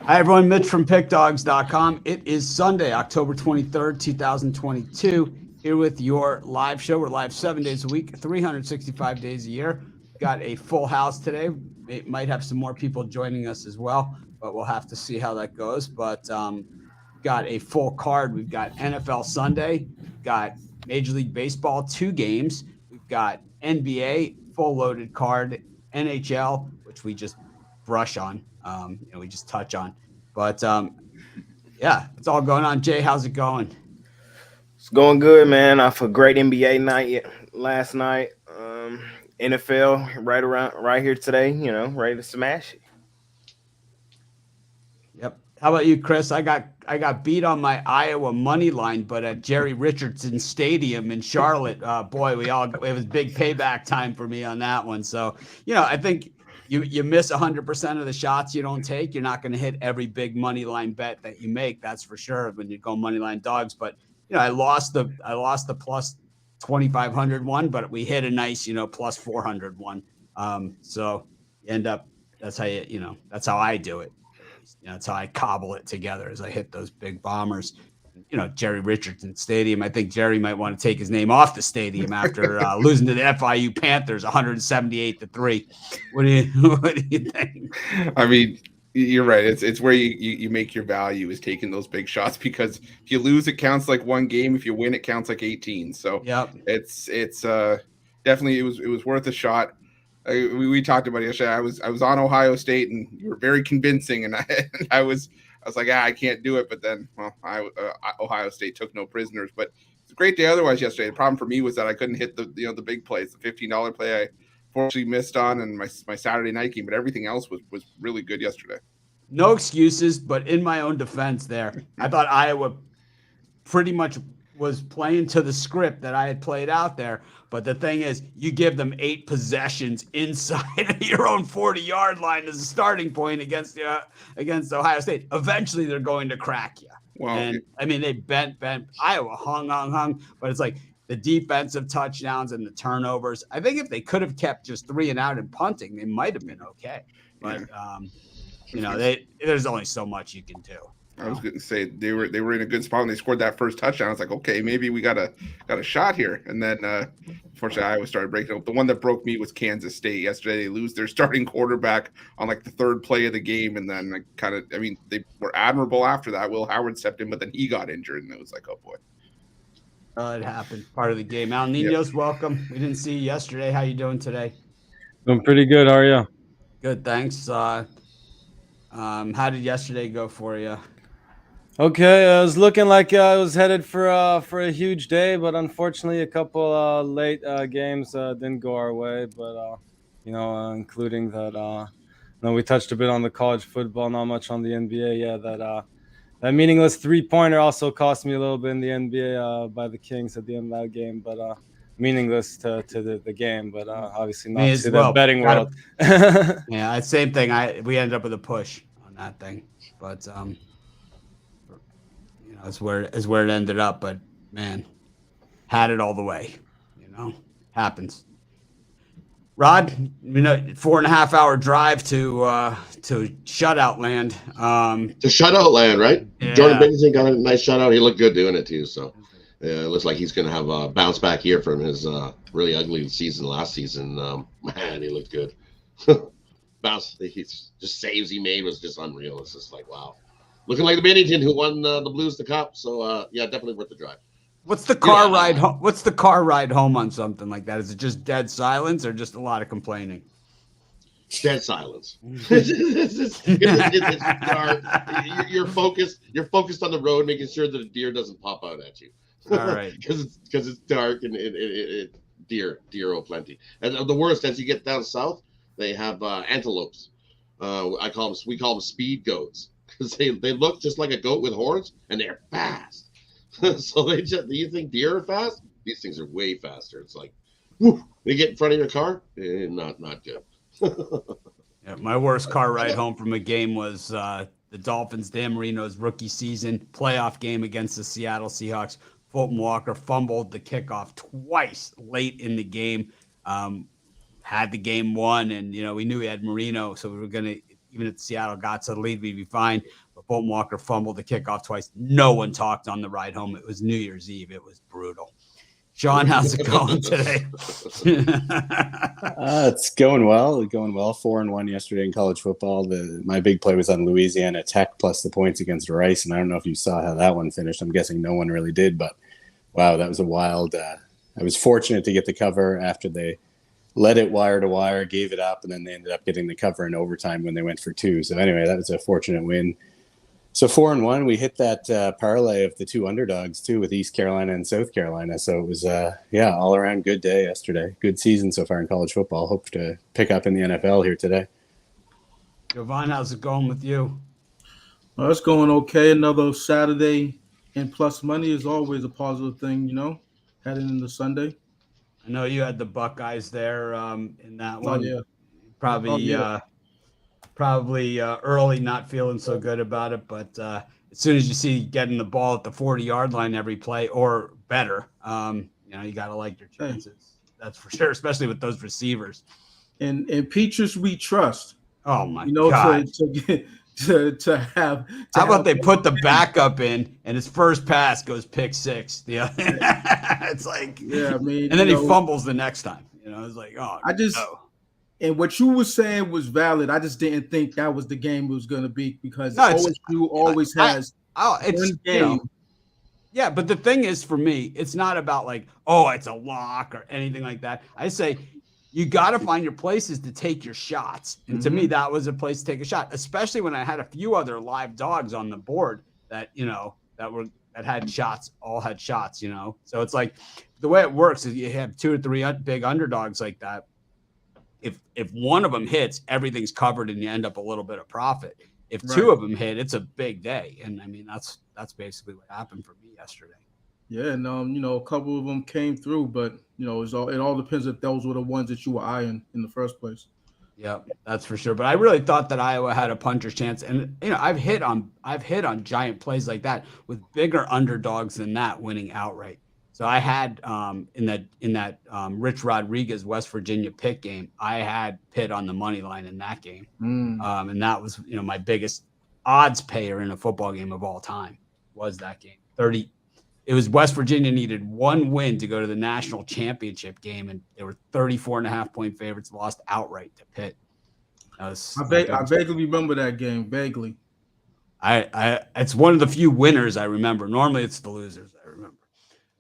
Hi, everyone. Mitch from PickDogs.com. It is Sunday, October 23rd, 2022. Here with your live show. We're live 7 days a week, 365 days a year. Got a full house today. It might have some more people joining us as well, but we'll have to see how that goes. But got a full card. We've got NFL Sunday. We've got Major League Baseball, 2 games. We've got NBA, full loaded card. NHL, which we just brush on. We just touch on. But yeah, it's all going on. Jay, how's it going? It's going good, man. Off a great NBA night last night. NFL right here today, ready to smash it. Yep. How about you, Chris? I got beat on my Iowa money line, but at Jerry Richardson Stadium in Charlotte, boy, it was big payback time for me on that one. So, I think you miss 100% of the shots you don't take. You're not going to hit every big money line bet that you make. That's for sure when you go money line dogs. But I lost the plus 2,500 one, but we hit a nice plus 400 one. So you end up that's how I do it. That's how I cobble it together as I hit those big bombers. Jerry Richardson Stadium. I think Jerry might want to take his name off the stadium after losing to the FIU Panthers 178-3. What do you think? I mean, you're right. It's where you make your value is taking those big shots, because if you lose, it counts like one game. If you win, it counts like 18. So yep. It's definitely it was worth a shot. We talked about it yesterday. I was on Ohio State, and you were very convincing, and I was like, I can't do it. But then, Ohio State took no prisoners. But it's a great day otherwise yesterday. The problem for me was that I couldn't hit the big plays. The $15 play I fortunately missed on, and my Saturday night game. But everything else was really good yesterday. No excuses, but in my own defense there, I thought Iowa pretty much was playing to the script that I had played out there. But the thing is, you give them 8 possessions inside of your own 40-yard line as a starting point against Ohio State. Eventually, they're going to crack you. Well, and I mean, they bent. Iowa hung, but it's like the defensive touchdowns and the turnovers. I think if they could have kept just 3 and out and punting, they might have been okay. But there's only so much you can do. I was going to say they were in a good spot when they scored that first touchdown. I was like, okay, maybe we got a shot here. And then, unfortunately, Iowa started breaking up. The one that broke me was Kansas State yesterday. They lose their starting quarterback on like the 3rd play of the game, and then they were admirable after that. Will Howard stepped in, but then he got injured, and it was like, oh boy. It happened. Part of the game. Al Nino's welcome. We didn't see you yesterday. How you doing today? Doing pretty good. How are you? Good, thanks. How did yesterday go for you? Okay, it was looking like I was headed for a huge day, but unfortunately, a couple late games didn't go our way. But including that, we touched a bit on the college football, not much on the NBA. Yeah, that meaningless 3-pointer also cost me a little bit in the NBA by the Kings at the end of that game, but meaningless to the game, but obviously not to the betting world. Yeah, same thing. We ended up with a push on that thing, but is where it ended up. But man, had it all the way. Happens. Rod, 4.5 hour drive to shutout land. To shutout land, right? Yeah. Jordan Bennington got a nice shutout. He looked good doing it too. So it looks like he's going to have a bounce back year from his really ugly season last season. Man, he looked good. He just saves he made was just unreal. It's just like, wow. Looking like the Bennington who won the Blues the Cup. So, definitely worth the drive. What's the car ride home? What's the car ride home on something like that? Is it just dead silence or just a lot of complaining? Dead silence. It's dark. You're focused. You're focused on the road, making sure that a deer doesn't pop out at you. All right. Because it's dark and deer plenty. And the worst, as you get down south, they have antelopes. We call them speed goats. Because they look just like a goat with horns, and they're fast. So do you think deer are fast? These things are way faster. It's like, whoo, they get in front of your car, not good. Yeah, my worst car ride home from a game was the Dolphins, Dan Marino's rookie season playoff game against the Seattle Seahawks. Fulton Walker fumbled the kickoff twice late in the game. Had the game won, and we knew we had Marino, so we were gonna. even if Seattle got to the lead, we'd be fine. But Bolton Walker fumbled the kickoff twice. No one talked on the ride home. It was New Year's Eve. It was brutal. Sean, how's it going today? It's going well. 4-1 yesterday in college football. My big play was on Louisiana Tech plus the points against Rice, and I don't know if you saw how that one finished. I'm guessing no one really did, but wow, that was a wild. I was fortunate to get the cover after they led it wire to wire, gave it up, and then they ended up getting the cover in overtime when they went for 2. So anyway, that was a fortunate win. So 4-1, we hit that parlay of the 2 underdogs too with East Carolina and South Carolina. So it was, all around good day yesterday. Good season so far in college football. Hope to pick up in the NFL here today. Jovan, how's it going with you? Well, it's going okay. Another Saturday and plus money is always a positive thing, heading into Sunday. I know you had the Buckeyes there in that one. Oh, yeah. Probably early not feeling so good about it, but as soon as you see getting the ball at the 40-yard line every play or better, you got to like your chances. That's for sure, especially with those receivers. And Peaches we trust. Oh my God! To have. How about they put the backup in and his first pass goes pick 6? Yeah, it's like I mean, and then he fumbles the next time. It's like no. And what you were saying was valid. I just didn't think that was the game it was going to be because OSU always has one game. Yeah, but the thing is, for me, it's not about like, it's a lock or anything like that. I say you got to find your places to take your shots. And to me, that was a place to take a shot, especially when I had a few other live dogs on the board that, that had shots, all had shots, So it's like the way it works is you have 2 or 3 big underdogs like that. If one of them hits, everything's covered and you end up a little bit of profit. If 2 of them hit, it's a big day. And I mean, that's basically what happened for me yesterday. Yeah. And, a couple of them came through, but, it all depends if those were the ones that you were eyeing in the first place. Yeah, that's for sure. But I really thought that Iowa had a puncher's chance. And, I've hit on giant plays like that with bigger underdogs than that winning outright. So I had in that Rich Rodriguez West Virginia Pitt game, I had Pitt on the money line in that game, and that was my biggest odds payer in a football game of all time was that game. It was West Virginia needed 1 win to go to the national championship game, and they were 34.5-point favorites, lost outright to Pitt. I vaguely remember that game. Vaguely. It's one of the few winners I remember. Normally it's the losers I remember.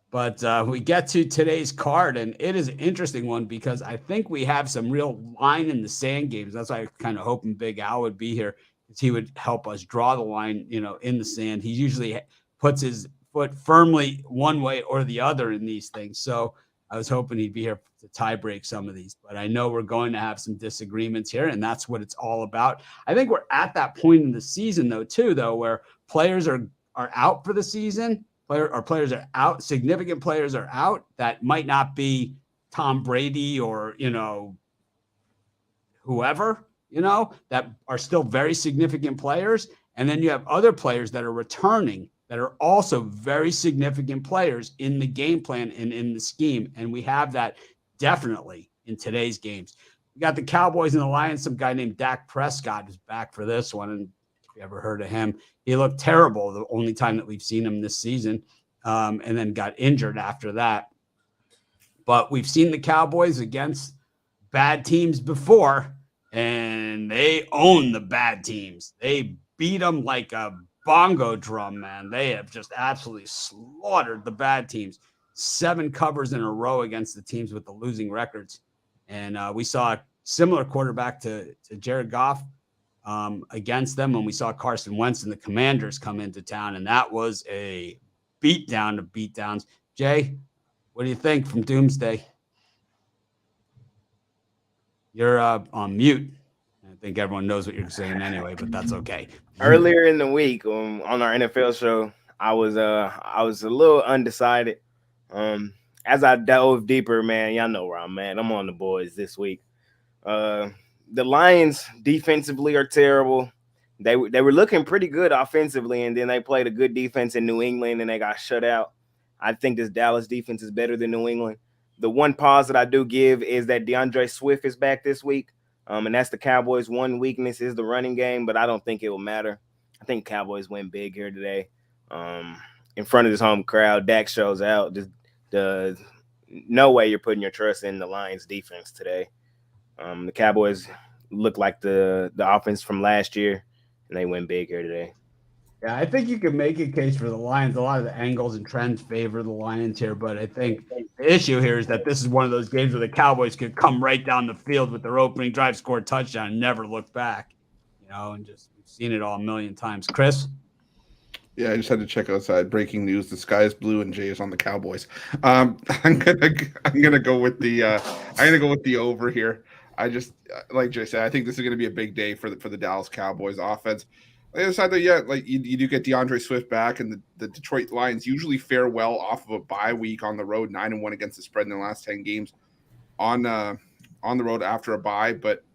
But we get to today's card, and it is an interesting one because I think we have some real line in the sand games. That's why I kind of hoping Big Al would be here because he would help us draw the line, in the sand. He usually puts his foot firmly one way or the other in these things. So I was hoping he'd be here to tie break some of these. But I know we're going to have some disagreements here, and that's what it's all about. I think we're at that point in the season, where players are out for the season. Players are out, significant players are out that might not be Tom Brady or, whoever, that are still very significant players. And then you have other players that are returning that are also very significant players in the game plan and in the scheme. And we have that definitely in today's games. We got the Cowboys and the Lions. Some guy named Dak Prescott is back for this one. And if you ever heard of him, he looked terrible the only time that we've seen him this season, and then got injured after that. But we've seen the Cowboys against bad teams before, and they own the bad teams. They beat them like a bongo drum, man. They have just absolutely slaughtered the bad teams. 7 covers in a row against the teams with the losing records. And we saw a similar quarterback to Jared Goff against them when we saw Carson Wentz and the Commanders come into town, and that was a beatdown of beatdowns. Jay, what do you think from Doomsday? You're on mute. I think everyone knows what you're saying anyway, but that's okay. Earlier in the week on our NFL show, I was a little undecided. As I dove deeper, man, y'all know where I'm at. I'm on the boys this week. The Lions defensively are terrible. They were looking pretty good offensively, and then they played a good defense in New England, and they got shut out. I think this Dallas defense is better than New England. The one pause that I do give is that DeAndre Swift is back this week. And that's the Cowboys' one weakness is the running game, but I don't think it will matter. I think Cowboys win big here today. In front of this home crowd, Dak shows out. The no way you're putting your trust in the Lions defense today. The Cowboys look like the offense from last year, and they win big here today. Yeah, I think you can make a case for the Lions. A lot of the angles and trends favor the Lions here, but I think the issue here is that this is one of those games where the Cowboys could come right down the field with their opening drive, score a touchdown, and never look back. And just we've seen it all a million times. Chris? Yeah, I just had to check outside. Breaking news: the sky is blue and Jay is on the Cowboys. I'm gonna go with the over here. I just like Jay said, I think this is gonna be a big day for the Dallas Cowboys offense. On the other side, though, yeah, like you do get DeAndre Swift back, and the Detroit Lions usually fare well off of a bye week on the road, 9-1 against the spread in their last 10 games on the road after a bye. But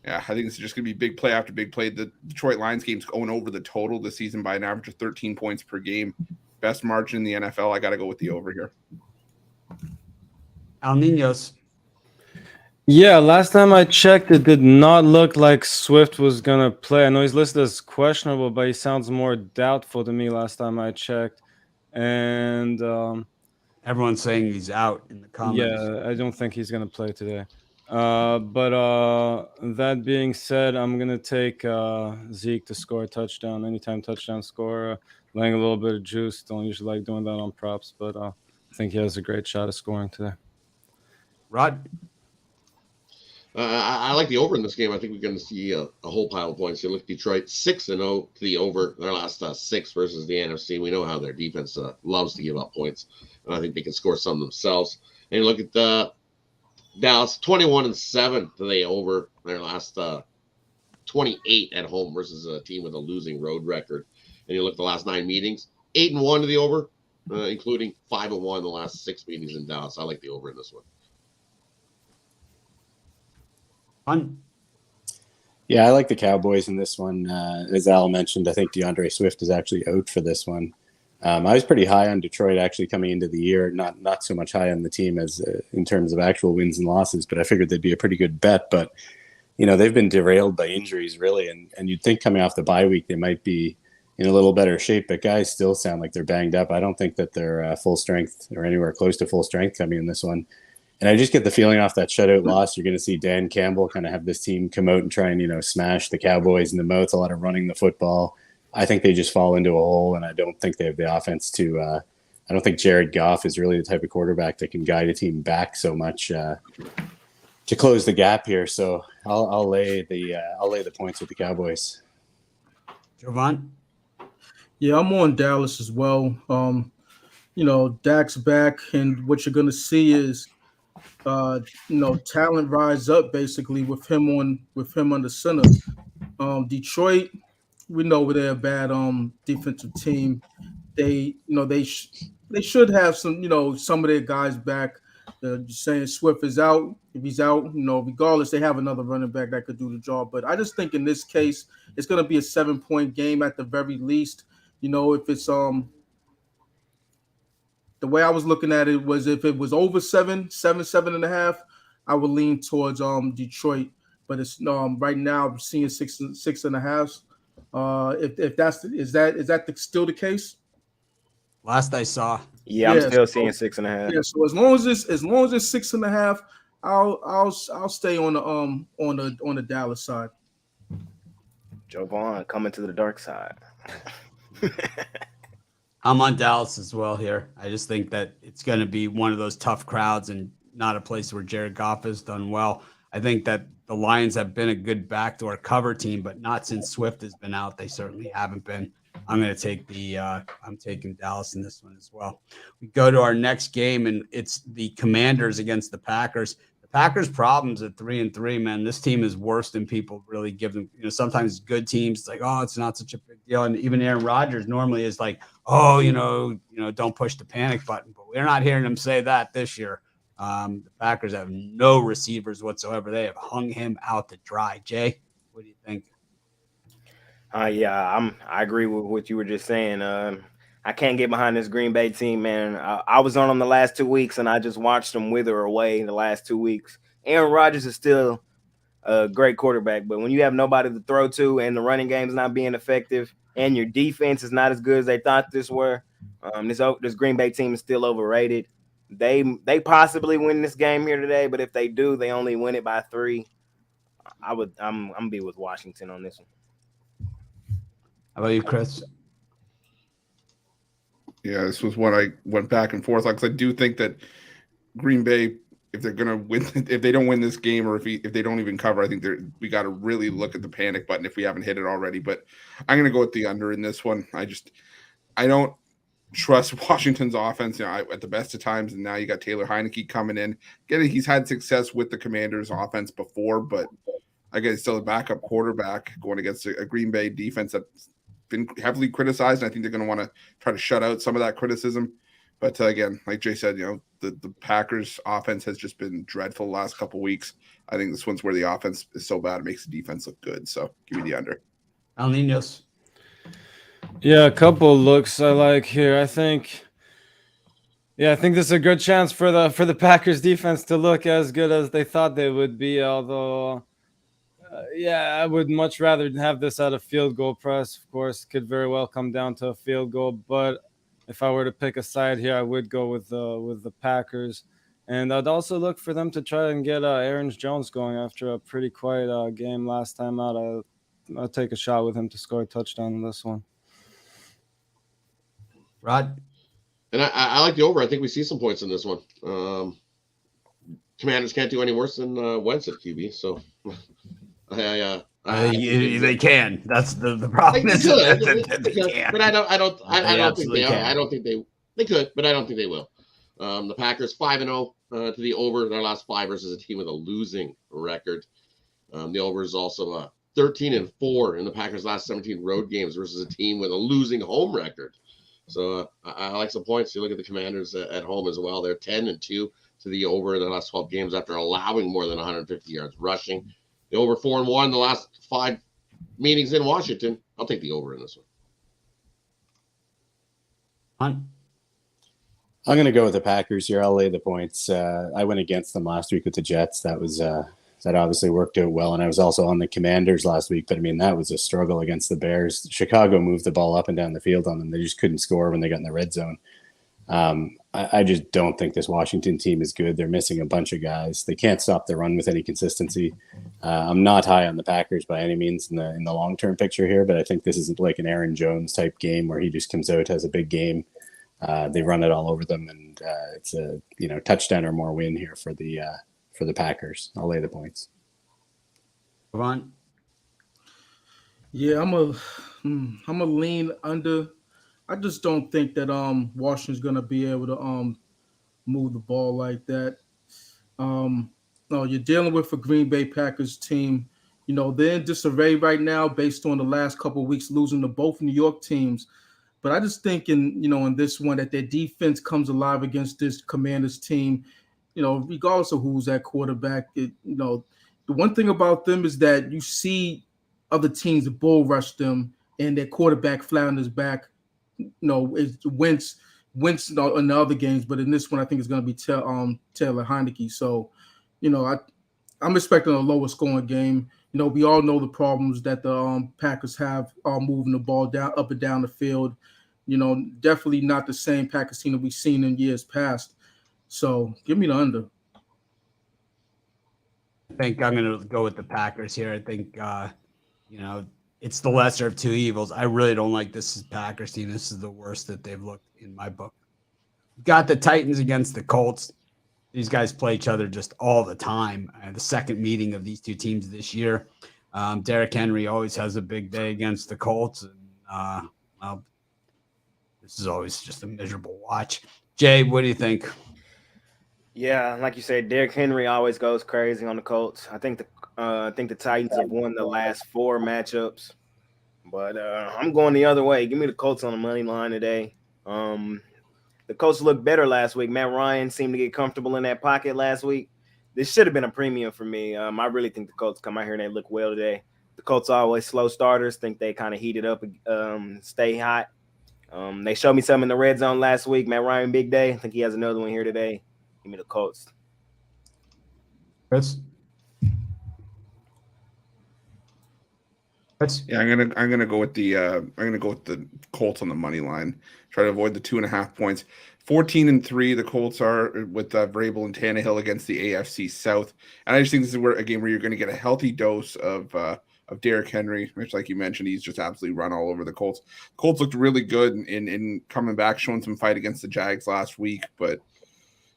yeah, I think it's just going to be big play after big play. The Detroit Lions game's going over the total this season by an average of 13 points per game. Best margin in the NFL. I got to go with the over here. Al Niños. Yeah, last time I checked, it did not look like Swift was going to play. I know he's listed as questionable, but he sounds more doubtful to me last time I checked. And everyone's saying he's out in the comments. Yeah, I don't think he's going to play today. But that being said, I'm going to take Zeke to score a touchdown, anytime touchdown score, laying a little bit of juice. Don't usually like doing that on props, but I think he has a great shot of scoring today. Rod? I like the over in this game. I think we're going to see a whole pile of points. You look at Detroit 6-0 to the over their last 6 versus the NFC. We know how their defense loves to give up points, and I think they can score some themselves. And you look at Dallas 21-7 to the over their last 28 at home versus a team with a losing road record. And you look at the last 9 meetings, 8-1 to the over, including 5-1 in the last 6 meetings in Dallas. I like the over in this one. Fun. Yeah, I like the Cowboys in this one. As Al mentioned, I think DeAndre Swift is actually out for this one. I was pretty high on Detroit actually coming into the year, not so much high on the team as in terms of actual wins and losses, but I figured they'd be a pretty good bet. But, they've been derailed by injuries really, and you'd think coming off the bye week they might be in a little better shape, but guys still sound like they're banged up. I don't think that they're full strength or anywhere close to full strength coming in this one. And I just get the feeling off that shutout loss, you're going to see Dan Campbell kind of have this team come out and try and, smash the Cowboys in the mouth, a lot of running the football. I think they just fall into a hole, and I don't think they have the offense to I don't think Jared Goff is really the type of quarterback that can guide a team back so much to close the gap here. So I'll lay the points with the Cowboys. Jovan? Yeah, I'm on Dallas as well. Dak's back, and what you're going to see is talent rise up basically with him under center. Detroit, we know they're a bad defensive team. They should have some of their guys back. Saying Swift is out. If he's out, regardless, they have another running back that could do the job. But I just think in this case, it's going to be a 7-point game at the very least. If it's the way I was looking at it was if it was over 7.5, I would lean towards Detroit. But it's right now I'm seeing 6.5. If that's is that still the case? Last I saw. Yeah, I'm still seeing 6.5. Yeah, so as long as it's 6.5, I'll stay on the Dallas side. Joe Vaughn coming to the dark side. I'm on Dallas as well here. I just think that it's going to be one of those tough crowds and not a place where Jared Goff has done well. I think that the Lions have been a good backdoor cover team, but not since Swift has been out. They certainly haven't been. I'm going to take I'm taking Dallas in this one as well. We go to our next game, and it's the Commanders against the Packers. The Packers' problems at 3-3, man. This team is worse than people really give them. Sometimes good teams, it's like, oh, it's not such a big deal. And even Aaron Rodgers normally is like, oh, don't push the panic button. But we're not hearing him say that this year. The Packers have no receivers whatsoever. They have hung him out to dry. Jay, what do you think? I agree with what you were just saying. I can't get behind this Green Bay team, man. I was on them the last 2 weeks, and I just watched them wither away in the last 2 weeks. Aaron Rodgers is still a great quarterback. But when you have nobody to throw to and the running game is not being effective and your defense is not as good as they thought this were, this Green Bay team is still overrated. They possibly win this game here today, but if they do, they only win it by 3. I'm gonna be with Washington on this one. How about you, Chris? Yeah, this was one I went back and forth. Like, I do think that Green Bay, if they're gonna win, if they don't win this game, or if they don't even cover, I think we got to really look at the panic button if we haven't hit it already. But I'm gonna go with the under in this one. I don't trust Washington's offense. At the best of times, and now you got Taylor Heineke coming in. He's had success with the Commanders' offense before, but I guess he's still a backup quarterback going against a Green Bay defense that's been heavily criticized. And I think they're going to want to try to shut out some of that criticism. But again, like Jay said, the Packers' offense has just been dreadful the last couple of weeks. I think this one's where the offense is so bad it makes the defense look good. So give me the under. Al Ninos. Yeah, a couple looks I like here. I think this is a good chance for the Packers defense to look as good as they thought they would be. Although, I would much rather have this at a field goal press. Of course, could very well come down to a field goal. But if I were to pick a side here, I would go with the Packers, and I'd also look for them to try and get Aaron Jones going after a pretty quiet game last time out. I'll take a shot with him to score a touchdown in this one. Rod? And I like the over. I think we see some points in this one. Commanders can't do any worse than Wentz at QB. So they can. That's the problem. They can. But I don't think they could, but I don't think they will. The Packers 5-0 to the over in their last 5 versus a team with a losing record. The over is also 13-4 in the Packers' last 17 road games versus a team with a losing home record. So I like some points. You look at the Commanders at home as well. They're 10-2 to the over in the last 12 games after allowing more than 150 yards rushing. The over 4-1 the last 5 meetings in Washington. I'll take the over in this one. I'm going to go with the Packers here. I'll lay the points. I went against them last week with the Jets. That obviously worked out well. And I was also on the Commanders last week, but I mean, that was a struggle against the Bears. Chicago moved the ball up and down the field on them. They just couldn't score when they got in the red zone. I just don't think this Washington team is good. They're missing a bunch of guys. They can't stop the run with any consistency. I'm not high on the Packers by any means in the long-term picture here, but I think this is like an Aaron Jones type game where he just comes out, has a big game. They run it all over them, and it's a touchdown or more win here for the Packers. I'll lay the points. Come on. Yeah, I'm a lean under. I just don't think that Washington's gonna be able to move the ball like that. No, you're dealing with a Green Bay Packers team. They're in disarray right now based on the last couple of weeks losing to both New York teams. But I just think in this one that their defense comes alive against this Commanders team. Regardless of who's at quarterback, the one thing about them is that you see other teams bull rush them and their quarterback flat on his back. It wins in the other games, but in this one, I think it's going to be Taylor Heineke. So, I'm expecting a lower scoring game. We all know the problems that the Packers have moving the ball up and down the field. Definitely not the same Packers team that we've seen in years past. So give me the under. I think I'm going to go with the Packers here. I think, it's the lesser of two evils. I really don't like this Packers team. This is the worst that they've looked in my book. Got the Titans against the Colts. These guys play each other just all the time. The second meeting of these two teams this year. Derrick Henry always has a big day against the Colts. And, this is always just a miserable watch. Jay, what do you think? Yeah, like you said, Derrick Henry always goes crazy on the Colts. I think the Titans have won the last 4 matchups, but I'm going the other way. Give me the Colts on the money line today. The Colts looked better last week. Matt Ryan seemed to get comfortable in that pocket last week. This should have been a premium for me. I really think the Colts come out here and they look well today. The Colts are always slow starters. Think they kind of heat it up, stay hot. They showed me something in the red zone last week. Matt Ryan, big day. I think he has another one here today. Give me the Colts. Chris? Yeah, I'm gonna go with the Colts on the money line. Try to avoid the 2.5 points. 14-3, the Colts are with Vrabel and Tannehill against the AFC South, and I just think this is a game where you're going to get a healthy dose of Derrick Henry, which, like you mentioned, he's just absolutely run all over the Colts. Colts looked really good in coming back, showing some fight against the Jags last week, but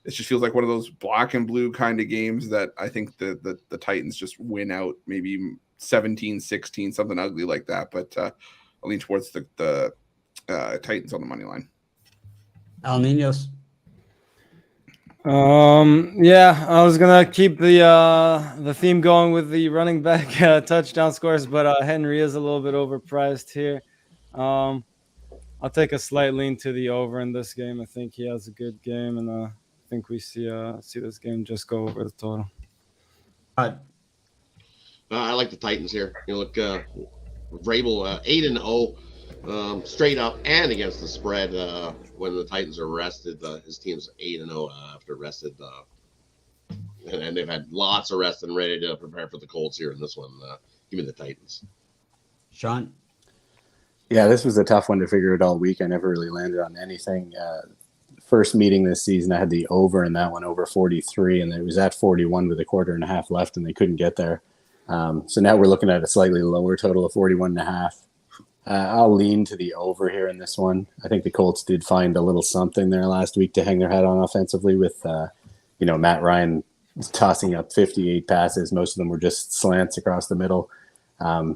it just feels like one of those black and blue kind of games that I think the Titans just win out, maybe 17-16, something ugly like that. But I'll lean towards the Titans on the money line. Al Niños. Yeah, I was gonna keep the theme going with the running back touchdown scores, but Henry is a little bit overpriced here. I'll take a slight lean to the over in this game. I think he has a good game, and I think we see this game just go over the total. I like the Titans here. You look, Vrabel 8-0, straight up and against the spread. When the Titans are rested, his team's 8-0 after rested, and they've had lots of rest and ready to prepare for the Colts here in this one. Give me the Titans. Sean? Yeah, this was a tough one to figure out all week. I never really landed on anything. First meeting this season, I had the over in that one, over 43, and it was at 41 with a quarter and a half left, and they couldn't get there. So now we're looking at a slightly lower total of 41.5. I'll lean to the over here in this one. I think the Colts did find a little something there last week to hang their hat on offensively with, Matt Ryan tossing up 58 passes. Most of them were just slants across the middle.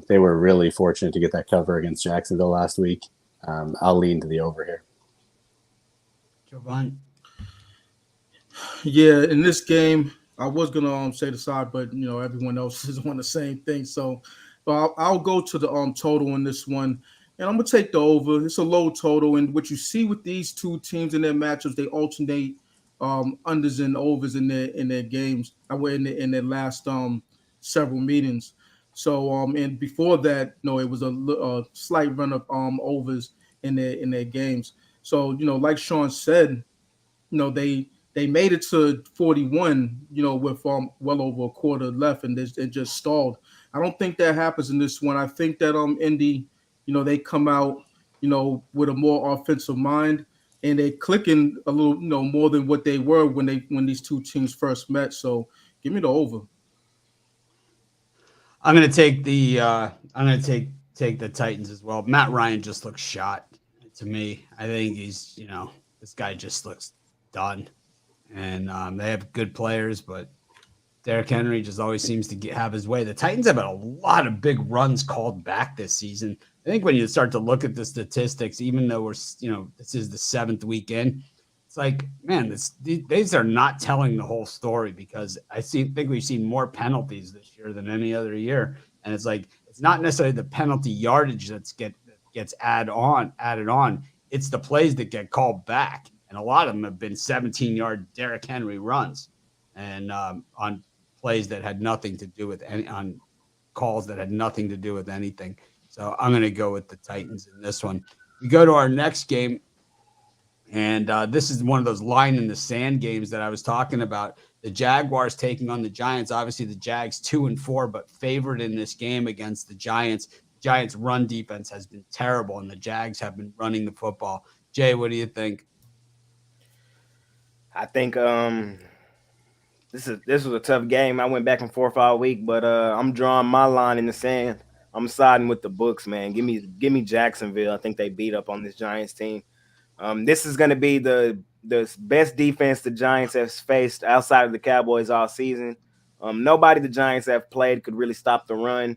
They were really fortunate to get that cover against Jacksonville last week. I'll lean to the over here. Jovan? Yeah, in this game, I was gonna say the side, but everyone else is on the same thing. So I'll go to the total in this one, and I'm gonna take the over. It's a low total, and what you see with these two teams in their matchups, they alternate unders and overs in their games. In their last several meetings. So and before that, it was a slight run of overs in their games. So like Sean said, they made it to 41, with well over a quarter left, and it just stalled. I don't think that happens in this one. I think that Indy, they come out, with a more offensive mind, and they're clicking a little, more than what they were when these two teams first met. So give me the over. I'm gonna take the take the Titans as well. Matt Ryan just looks shot to me. I think he's this guy just looks done. And they have good players, but Derrick Henry just always seems to have his way. The Titans have had a lot of big runs called back this season. I think when you start to look at the statistics, even though this is the 7th weekend, it's like, man, these are not telling the whole story, because I think we've seen more penalties this year than any other year. And it's like, it's not necessarily the penalty yardage that gets added on. It's the plays that get called back. And a lot of them have been 17-yard Derrick Henry runs, and on plays that had nothing to do with on calls that had nothing to do with anything. So I'm going to go with the Titans in this one. We go to our next game, and this is one of those line in the sand games that I was talking about. The Jaguars taking on the Giants. Obviously, the Jags 2-4, but favored in this game against the Giants. Giants' run defense has been terrible, and the Jags have been running the football. Jay, what do you think? I think this was a tough game. I went back and forth all week, but I'm drawing my line in the sand. I'm siding with the Bucs, man. Give me Jacksonville. I think they beat up on this Giants team. This is going to be the best defense the Giants have faced outside of the Cowboys all season. Nobody the Giants have played could really stop the run.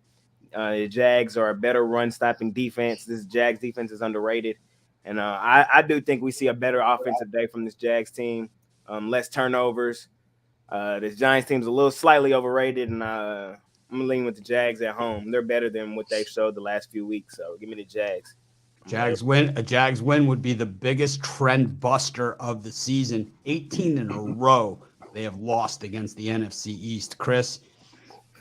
The Jags are a better run-stopping defense. This Jags defense is underrated. And I do think we see a better offensive day from this Jags team. Less turnovers. This Giants team's a little slightly overrated, and I'm going to lean with the Jags at home. They're better than what they've showed the last few weeks, so give me the Jags. A Jags win would be the biggest trend buster of the season. 18 in a row they have lost against the NFC East. Chris?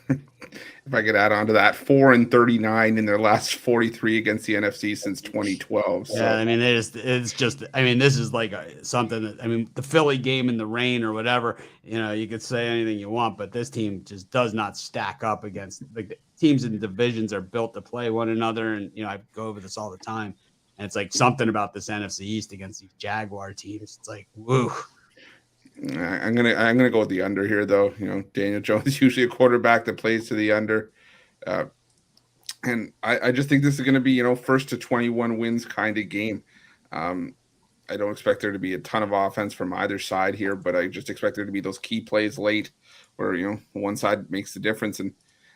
If I could add on to that, 4-39 in their last 43 against the NFC since 2012. So. Yeah, I mean, this is like something that, the Philly game in the rain or whatever, you could say anything you want, but this team just does not stack up against, teams in divisions are built to play one another. And, I go over this all the time. And it's like something about this NFC East against these Jaguar teams. It's like, woo. I'm gonna go with the under here, though. Daniel Jones is usually a quarterback that plays to the under. And I just think this is going to be, first to 21 wins kind of game. I don't expect there to be a ton of offense from either side here, but I just expect there to be those key plays late where, one side makes the difference. And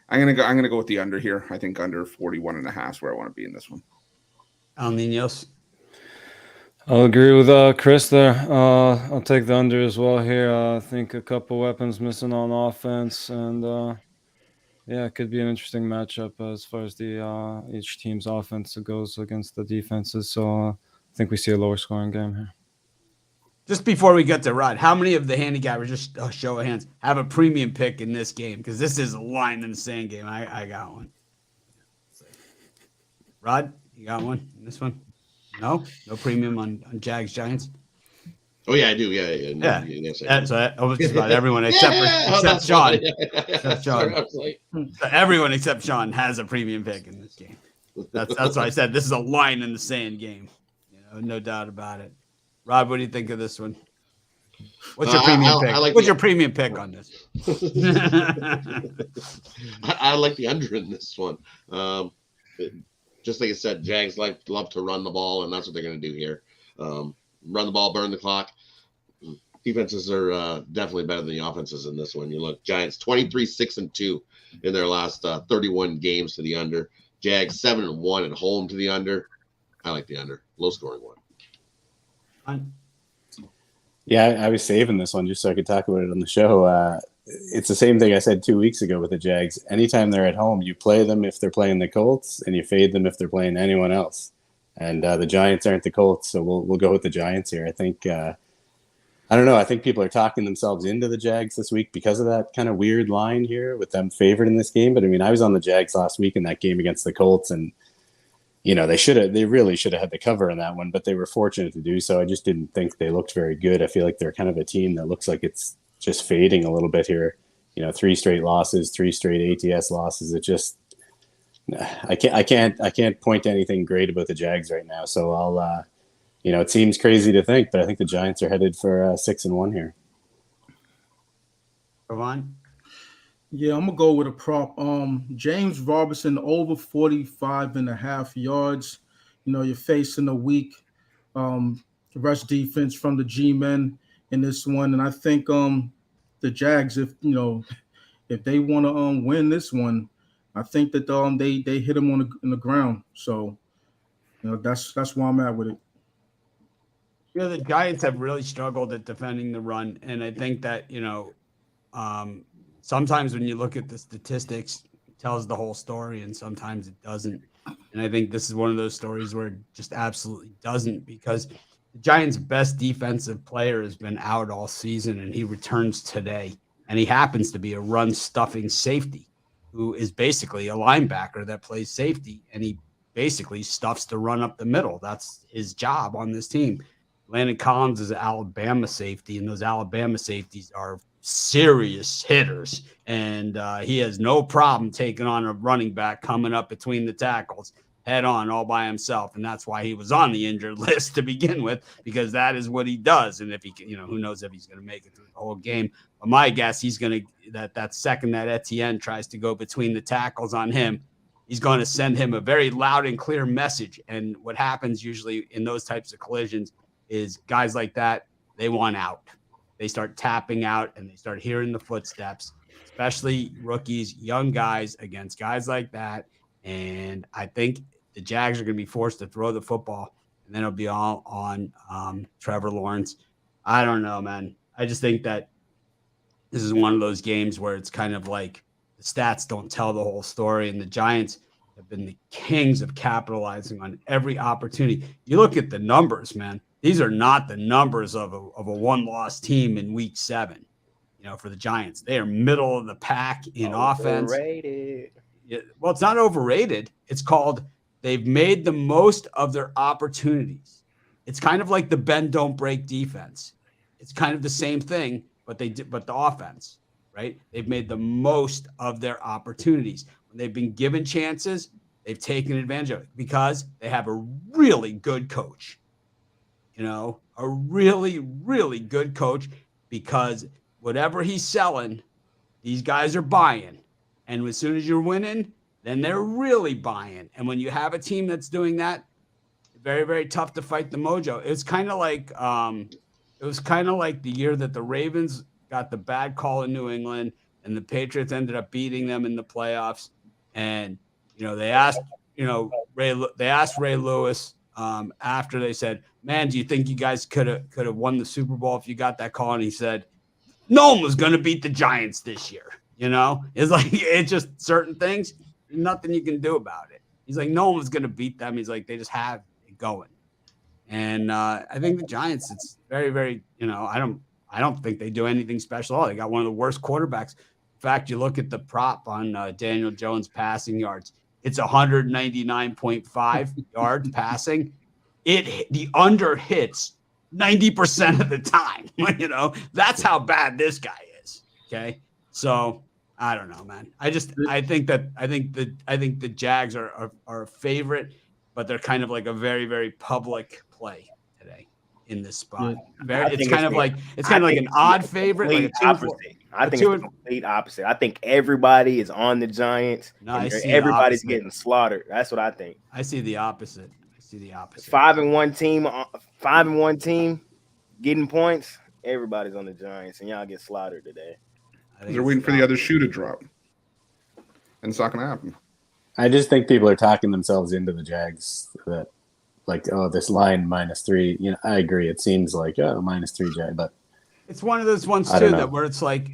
I'm going to go with the under here. I think under 41.5 is where I want to be in this one. Al Ninos. I'll agree with Chris there. I'll take the under as well here. I think a couple weapons missing on offense, and it could be an interesting matchup as far as the each team's offense goes against the defenses. So I think we see a lower scoring game here. Just before we get to Rod, how many of the handicappers, just a show of hands, have a premium pick in this game? Because this is a line in the sand game. I got one. Rod, you got one in this one? No premium on Jags-Giants? Oh, yeah, I do. Yeah. No, yes, I do. So just about everyone except Sean. Except Sean. Like, So everyone except Sean has a premium pick in this game. That's why I said this is a line in the sand game. No doubt about it. Rob, what do you think of this one? What's your premium pick? What's your premium pick on this? I like the under in this one. Just like I said, Jags love to run the ball, and that's what they're going to do here. Run the ball, burn the clock. Defenses are definitely better than the offenses in this one. You look, Giants 23-6-2 in their last 31 games to the under. Jags 7-1 at home to the under. I like the under. Low scoring one. Yeah, I was saving this one just so I could talk about it on the show. It's the same thing I said 2 weeks ago with the Jags. Anytime they're at home, you play them if they're playing the Colts, and you fade them if they're playing anyone else. And the Giants aren't the Colts, so we'll go with the Giants here. I think I don't know. I think people are talking themselves into the Jags this week because of that kind of weird line here with them favored in this game. But I mean, I was on the Jags last week in that game against the Colts, and they really should have had the cover in that one, but they were fortunate to do so. I just didn't think they looked very good. I feel like they're kind of a team that looks like it's just fading a little bit here. 3 straight losses, 3 straight ATS losses. It just, I can't point to anything great about the Jags right now. So I'll, it seems crazy to think, but I think the Giants are headed for 6-1 here. Ravon? Yeah, I'm gonna go with a prop. James Robinson over 45.5 yards. You're facing a weak rush defense from the G-men in this one, and I think the Jags, if they want to win this one, I think that they hit him on the ground. So that's where I'm at with it. The Giants have really struggled at defending the run, and I think that sometimes when you look at the statistics, it tells the whole story, and sometimes it doesn't. And I think this is one of those stories where it just absolutely doesn't, because the Giants' best defensive player has been out all season, and he returns today. And he happens to be a run-stuffing safety who is basically a linebacker that plays safety, and he basically stuffs the run up the middle. That's his job on this team. Landon Collins is an Alabama safety, and those Alabama safeties are serious hitters, and he has no problem taking on a running back coming up between the tackles head on all by himself. And that's why he was on the injured list to begin with, because that is what he does. And if he can, who knows if he's going to make it through the whole game. But my guess, he's going to, that second that Etienne tries to go between the tackles on him, he's going to send him a very loud and clear message. And what happens usually in those types of collisions is guys like that, they want out. They start tapping out and they start hearing the footsteps, especially rookies, young guys against guys like that. And I think the Jags are going to be forced to throw the football, and then it'll be all on Trevor Lawrence. I don't know, man. I just think that this is one of those games where it's kind of like the stats don't tell the whole story, and the Giants have been the kings of capitalizing on every opportunity. You look at the numbers, man. These are not the numbers of a one-loss team in Week 7, for the Giants. They are middle of the pack in offense. Well, it's not overrated. It's called they've made the most of their opportunities. It's kind of like the bend don't break defense. It's kind of the same thing, but the offense, right? They've made the most of their opportunities. when they've been given chances, they've taken advantage of it because they have a really good coach. A really, really good coach, because whatever he's selling, these guys are buying. And as soon as you're winning, then they're really buying. And when you have a team that's doing that, very, very tough to fight the mojo. It's kind of like the year that the Ravens got the bad call in New England and the Patriots ended up beating them in the playoffs. And, they asked Ray Lewis after, they said, man, do you think you guys could have won the Super Bowl if you got that call? And he said, no one was going to beat the Giants this year. It's like, it's just certain things, nothing you can do about it. He's like, no one was going to beat them. He's like, they just have it going. And I think the Giants, it's very, very, I don't think they do anything special at all. They got one of the worst quarterbacks. In fact, you look at the prop on Daniel Jones passing yards. It's 199.5 yards passing. The under hits 90% of the time. That's how bad this guy is. Okay. So I don't know, man. I think the Jags are a favorite, but they're kind of like a very, very public play today in this spot. It's kind of like an odd favorite. Like I think it's the complete opposite. I think everybody is on the Giants. No, everybody's getting slaughtered. That's what I think. I see the opposite. 5-1 team getting points. Everybody's on the Giants, and y'all get slaughtered today. They're waiting for the other shoe to drop, and it's not going to happen. I just think people are talking themselves into the Jags that, like, this line -3. I agree. It seems like -3 Jag, but it's one of those ones too that where it's like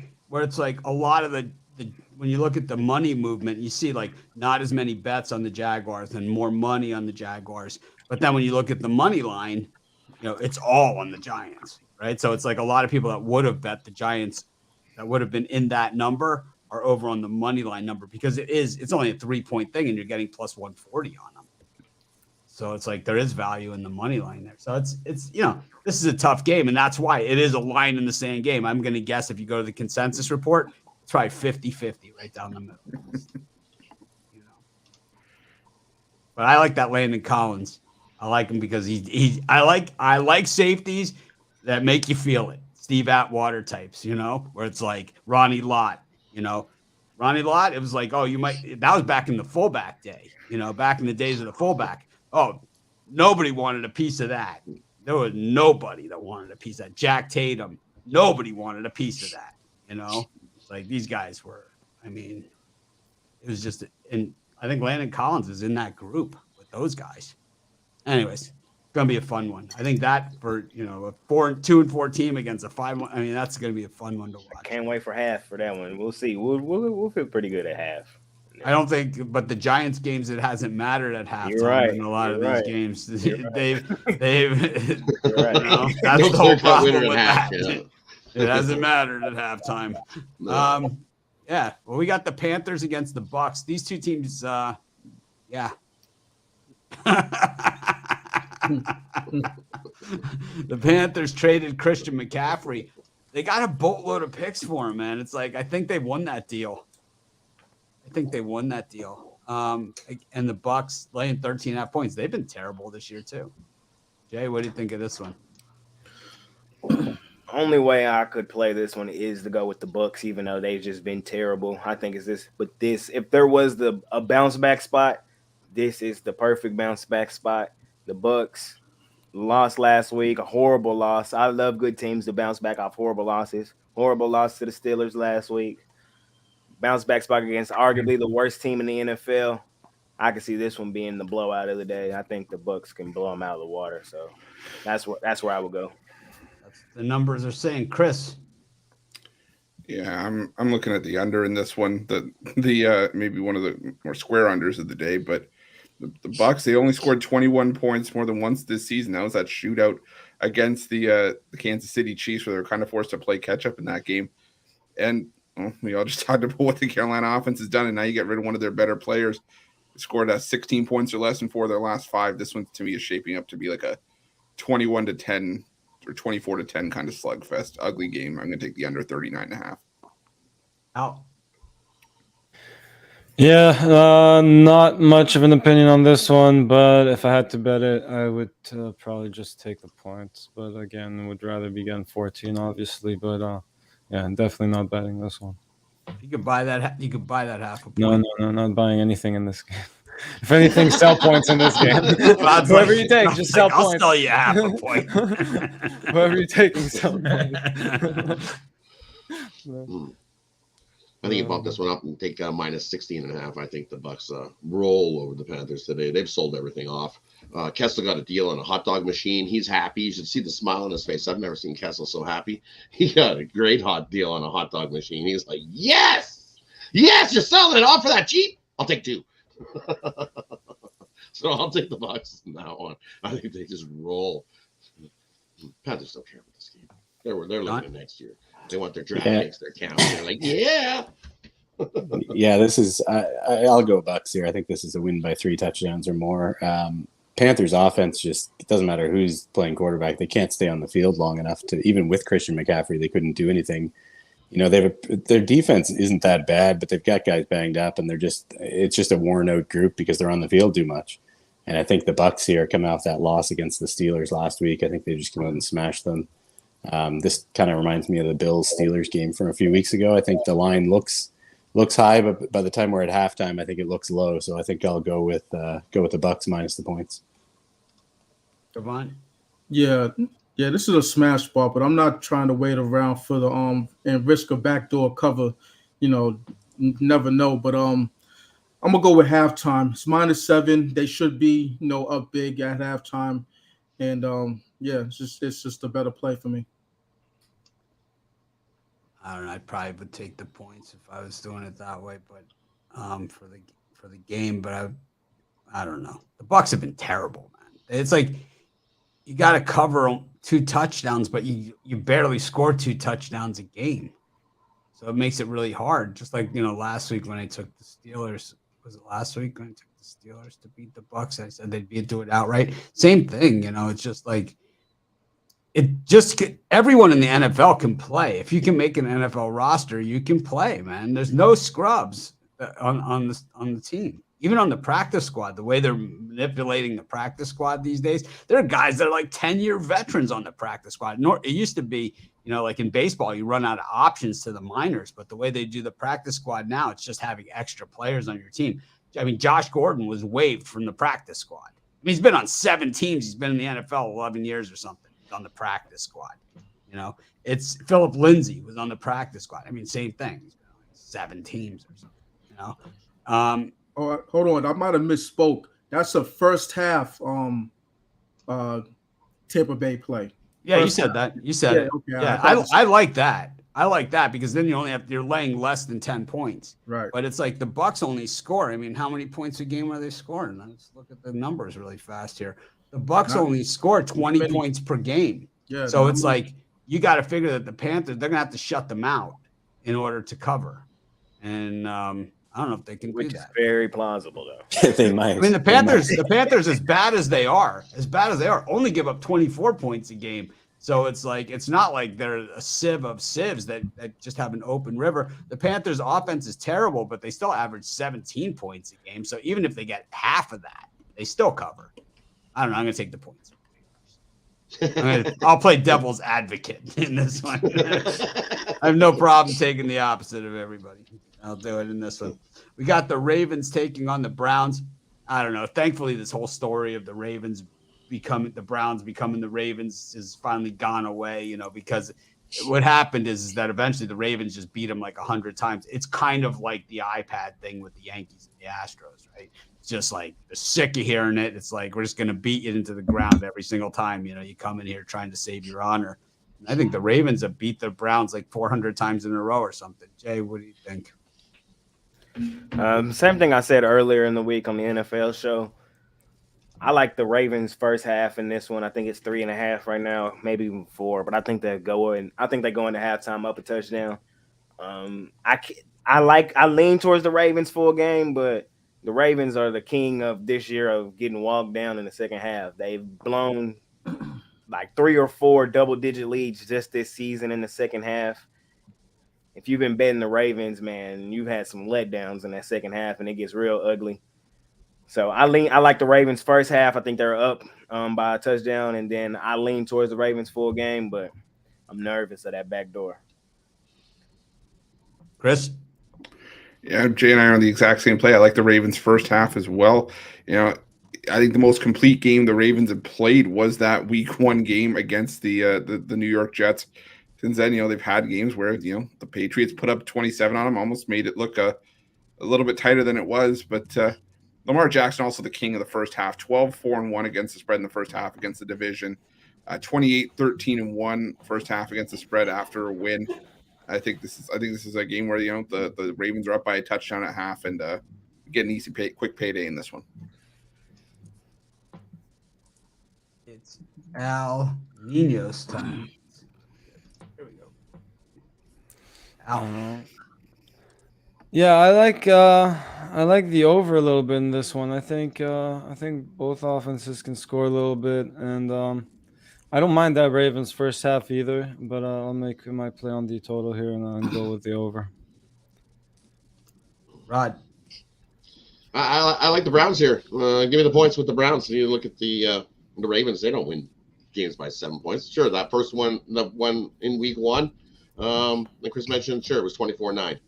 a lot of the when you look at the money movement, you see like not as many bets on the Jaguars and more money on the Jaguars. But then when you look at the money line, it's all on the Giants, right? So it's like a lot of people that would have bet the Giants that would have been in that number are over on the money line number, because it's only a 3-point thing and you're getting plus 140 on them. So it's like there is value in the money line there. So it's this is a tough game, and that's why it is a line in the sand game. I'm going to guess if you go to the consensus report, it's probably 50-50 right down the middle. But I like that Landon Collins. I like him because I like safeties that make you feel it. Steve Atwater types, where it's like Ronnie Lott, Ronnie Lott. It was like, that was back in the fullback day, back in the days of the fullback. Oh, nobody wanted a piece of that. There was nobody that wanted a piece of that. Jack Tatum, nobody wanted a piece of that. It's like these guys were, it was just, and I think Landon Collins is in that group with those guys. Anyways, it's going to be a fun one. I think that for, a 2-4 team against a 5-1, that's going to be a fun one to watch. I can't wait for half for that one. We'll see. We'll feel pretty good at half. I don't think, but the Giants games, it hasn't mattered at halftime. You're right. In a lot of these games, they've right. That's the whole problem with half, that. It hasn't mattered at halftime. No. Well, we got the Panthers against the Bucs. These two teams, The Panthers traded Christian McCaffrey. They got a boatload of picks for him, man. It's like, I think they won that deal. And the Bucs laying 13.5 points. They've been terrible this year too. Jay, what do you think of this one? Only way I could play this one is to go with the Bucs, even though they've just been terrible. I think it's this, but if there was a bounce back spot, this is the perfect bounce back spot. The Bucs lost last week, a horrible loss. I love good teams to bounce back off horrible losses. Horrible loss to the Steelers last week. Bounce back spot against arguably the worst team in the NFL. I can see this one being the blowout of the day. I think the Bucs can blow them out of the water. So that's where I would go. The numbers are saying, Chris. Yeah, I'm looking at the under in this one. The maybe one of the more square unders of the day, but the Bucs, they only scored 21 points more than once this season. That was that shootout against the Kansas City Chiefs, where they were kind of forced to play catch up in that game. And we all just talked about what the Carolina offense has done, and now you get rid of one of their better players. They scored 16 points or less in 4 of their last 5. This one, to me, is shaping up to be like a 21-10 or 24-10 kind of slugfest, ugly game. I'm going to take the under 39.5. Out. Yeah, not much of an opinion on this one, but if I had to bet it, I would probably just take the points. But again, would rather be getting 14, obviously. But yeah, definitely not betting this one. You could buy that. You could buy that half a point. No, not buying anything in this game. If anything, sell points in this game. Rod's Whoever like- you take, Rod's just like, sell I'll points. sell you half a point. Whoever you're taking, sell points. I think you bump this one up and take minus 16.5. I think the Bucs roll over the Panthers today. They've sold everything off. Kessel got a deal on a hot dog machine. He's happy. You should see the smile on his face. I've never seen Kessel so happy. He got a great hot deal on a hot dog machine. He's like, yes, you're selling it off for that cheap. I'll take 2. So I'll take the Bucs in that one. I think they just roll. Panthers don't care about this game. They're looking at next year. They want their draft picks, their count. They're like, yeah. Yeah, this is. I'll go Bucs here. I think this is a win by 3 touchdowns or more. Panthers offense just, it doesn't matter who's playing quarterback. They can't stay on the field long enough to, even with Christian McCaffrey, they couldn't do anything. You know, their defense isn't that bad, but they've got guys banged up, and it's just a worn out group because they're on the field too much. And I think the Bucs here coming off that loss against the Steelers last week, I think they just come out and smashed them. This kind of reminds me of the Bills-Steelers game from a few weeks ago. I think the line looks high, but by the time we're at halftime, I think it looks low. So I think I'll go with the Bucs minus the points. Devon? Yeah, this is a smash spot, but I'm not trying to wait around for the and risk a backdoor cover. You know, never know. But I'm gonna go with halftime. It's -7. They should be up big at halftime, and it's just a better play for me. I don't know. I probably would take the points if I was doing it that way, but for the game. But I don't know. The Bucs have been terrible, man. It's like you got to cover 2 touchdowns, but you barely score 2 touchdowns a game, so it makes it really hard. Just like last week when I took the Steelers. Was it last week when I took the Steelers to beat the Bucs? I said they'd do it outright. Same thing, It's just like. Everyone in the NFL can play. If you can make an NFL roster, you can play, man. There's no scrubs on the team. Even on the practice squad, the way they're manipulating the practice squad these days, there are guys that are like 10-year veterans on the practice squad. It used to be, like in baseball, you run out of options to the minors, but the way they do the practice squad now, it's just having extra players on your team. I mean, Josh Gordon was waived from the practice squad. I mean, he's been on 7 teams. He's been in the NFL 11 years or something. On the practice squad, it's Philip Lindsay was on the practice squad. I mean, same thing. He's been on 7 teams or something. Oh, hold on, I might have misspoke. That's a first half Tampa Bay play. Yeah, First you said half. that. You said it. Okay, Yeah, I like that. I like that because then you're laying less than 10 points. Right. But it's like the Bucs only score. I mean, how many points a game are they scoring? Let's look at the numbers really fast here. The Bucs only score 20 points per game. Yeah. So it's like you got to figure that the Panthers, they're going to have to shut them out in order to cover. And I don't know if they can do that. Which is very plausible, though. They might. I mean, the Panthers, as bad as they are, only give up 24 points a game. So it's like it's not like they're a sieve of sieves that just have an open river. The Panthers' offense is terrible, but they still average 17 points a game. So even if they get half of that, they still cover. I don't know. I'm going to take the points. I'll play devil's advocate in this one. I have no problem taking the opposite of everybody. I'll do it in this one. We got the Ravens taking on the Browns. I don't know. Thankfully, this whole story of the Ravens the Browns becoming the Ravens has finally gone away, because what happened is that eventually the Ravens just beat them like 100 times. It's kind of like the iPad thing with the Yankees and the Astros, right? It's just like they're sick of hearing it. It's like we're just going to beat you into the ground every single time, you come in here trying to save your honor. And I think the Ravens have beat the Browns like 400 times in a row or something. Jay, what do you think? Same thing I said earlier in the week on the NFL show. I like the Ravens first half in this one. I think it's 3.5 right now, maybe even 4. But I think they go into halftime up a touchdown. I lean towards the Ravens full game, but the Ravens are the king of this year of getting walked down in the second half. They've blown like 3 or 4 double-digit leads just this season in the second half. if you've been betting the Ravens, man, you've had some letdowns in that second half, and it gets real ugly. So I like the Ravens first half. I think they're up by a touchdown, and then I lean towards the Ravens full game, but I'm nervous of that back door. Chris? Yeah, Jay and I are on the exact same play. I like the Ravens first half as well. I think the most complete game the Ravens have played was that Week 1 game against the New York Jets. Since then, they've had games where the Patriots put up 27 on them, almost made it look a little bit tighter than it was. But Lamar Jackson also the king of the first half, 12-4-1 against the spread in the first half against the division, 28-13-1 first half against the spread after a win. I think this is a game where the Ravens are up by a touchdown at half and get an easy quick payday in this one. It's Al Nino's time. Here we go. Al. Yeah, I like the over a little bit in this one. I think both offenses can score a little bit, and I don't mind that Ravens first half either. But I'll make my play on the total here and go with the over. Rod. I like the Browns here. Give me the points with the Browns. You look at the Ravens; they don't win games by 7 points. Sure, that first one, the one in Week 1, like Chris mentioned, sure, it was 24-9.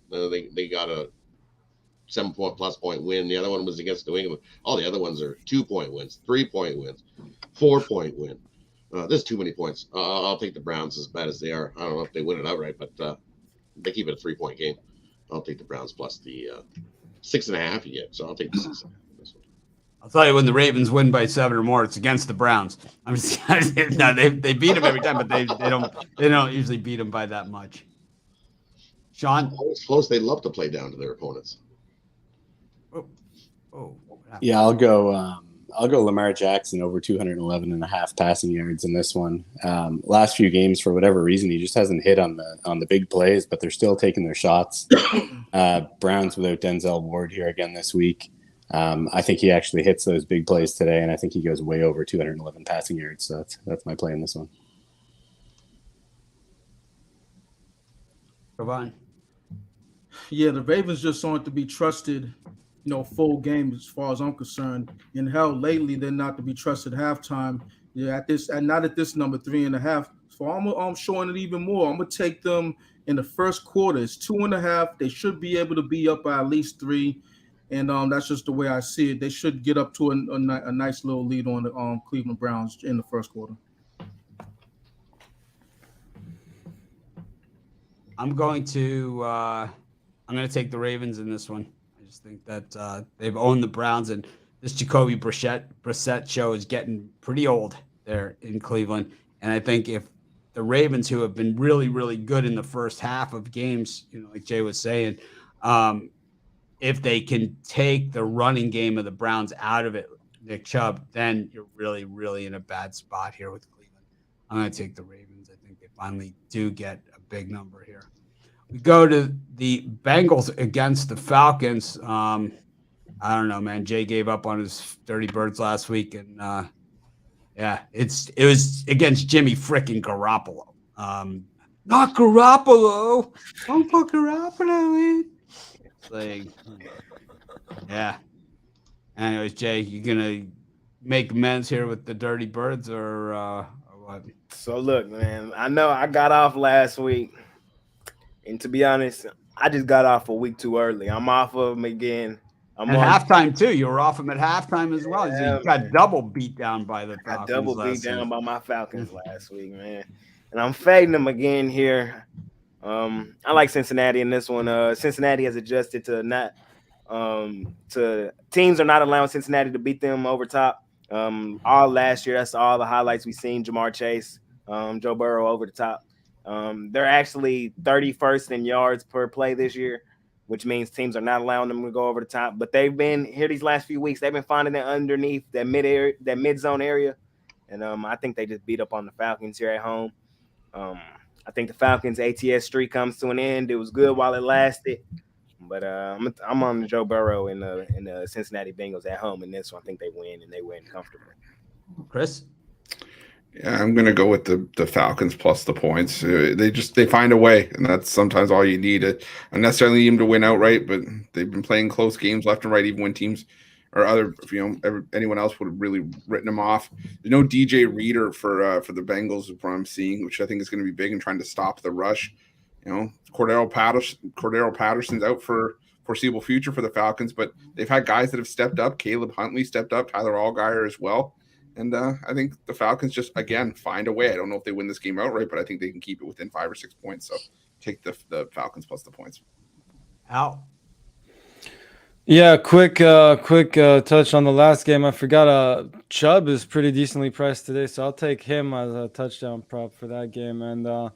They got a 7-point+ win. The other one was against New England. All the other ones are 2-point wins, 3-point wins, 4-point win. There's too many points. I'll take the Browns as bad as they are. I don't know if they win it outright, but they keep it a 3-point game. I'll take the Browns plus the 6.5 you get. So I'll take the 6.5. I'll tell you, when the Ravens win by 7 or more, it's against the Browns. I'm just no, they beat them every time, but they don't usually beat them by that much. Sean? Always close. They love to play down to their opponents. Yeah, I'll go Lamar Jackson over 211.5 passing yards in this one. Last few games, for whatever reason, he just hasn't hit on the big plays, but they're still taking their shots. Browns without Denzel Ward here again this week. I think he actually hits those big plays today, and I think he goes way over 211 passing yards. So that's my play in this one. Come on. Yeah, the Ravens just aren't to be trusted, full game as far as I'm concerned. And hell, lately they're not to be trusted halftime. Yeah, not at this number 3.5. So I'm showing it even more. I'm gonna take them in the first quarter. It's 2.5. They should be able to be up by at least 3. And that's just the way I see it. They should get up to a nice little lead on the Cleveland Browns in the first quarter. I'm going to take the Ravens in this one. I just think that they've owned the Browns, and this Jacoby Brissett show is getting pretty old there in Cleveland. And I think if the Ravens, who have been really, really good in the first half of games, like Jay was saying, if they can take the running game of the Browns out of it, Nick Chubb, then you're really, really in a bad spot here with Cleveland. I'm going to take the Ravens. I think they finally do get a big number here. We go to the Bengals against the Falcons. I don't know, man. Jay gave up on his Dirty Birds last week, and it was against Jimmy frickin' Garoppolo. Not Garoppolo. Don't put Garoppolo in. Yeah. Anyways, Jay, you gonna make amends here with the Dirty Birds or what? So look, man, I know I got off last week, and to be honest, I just got off a week too early. I'm off of them again. I'm at halftime too. You were off them at halftime as well. Yeah, you got double beat down by the Falcons. Double beat down by my Falcons last week, man. And I'm fading them again here. I like Cincinnati in this one. Cincinnati has adjusted to teams are not allowing Cincinnati to beat them over top. All last year, that's all the highlights we've seen. Jamar Chase, Joe Burrow over the top. They're actually 31st in yards per play this year, which means teams are not allowing them to go over the top. But they've been here these last few weeks. They've been finding it underneath that mid zone area, and I think they just beat up on the Falcons here at home. I think the Falcons' ATS streak comes to an end. It was good while it lasted, but I'm on Joe Burrow and the Cincinnati Bengals at home in this one. I think they win, and they win comfortably. Chris? Yeah, I'm gonna go with the Falcons plus the points. They find a way, and that's sometimes all you need. I necessarily need them to win outright, but they've been playing close games left and right, even when teams or anyone else would have really written them off. There's no DJ Reader for the Bengals, is what I'm seeing, which I think is going to be big in trying to stop the rush. Cordero Patterson's out for foreseeable future for the Falcons, but they've had guys that have stepped up. Caleb Huntley stepped up, Tyler Allgeier as well. And I think the Falcons just, again, find a way. I don't know if they win this game outright, but I think they can keep it within 5 or 6 points. So take the Falcons plus the points. Al? Yeah, quick touch on the last game. I forgot Chubb is pretty decently priced today, so I'll take him as a touchdown prop for that game. And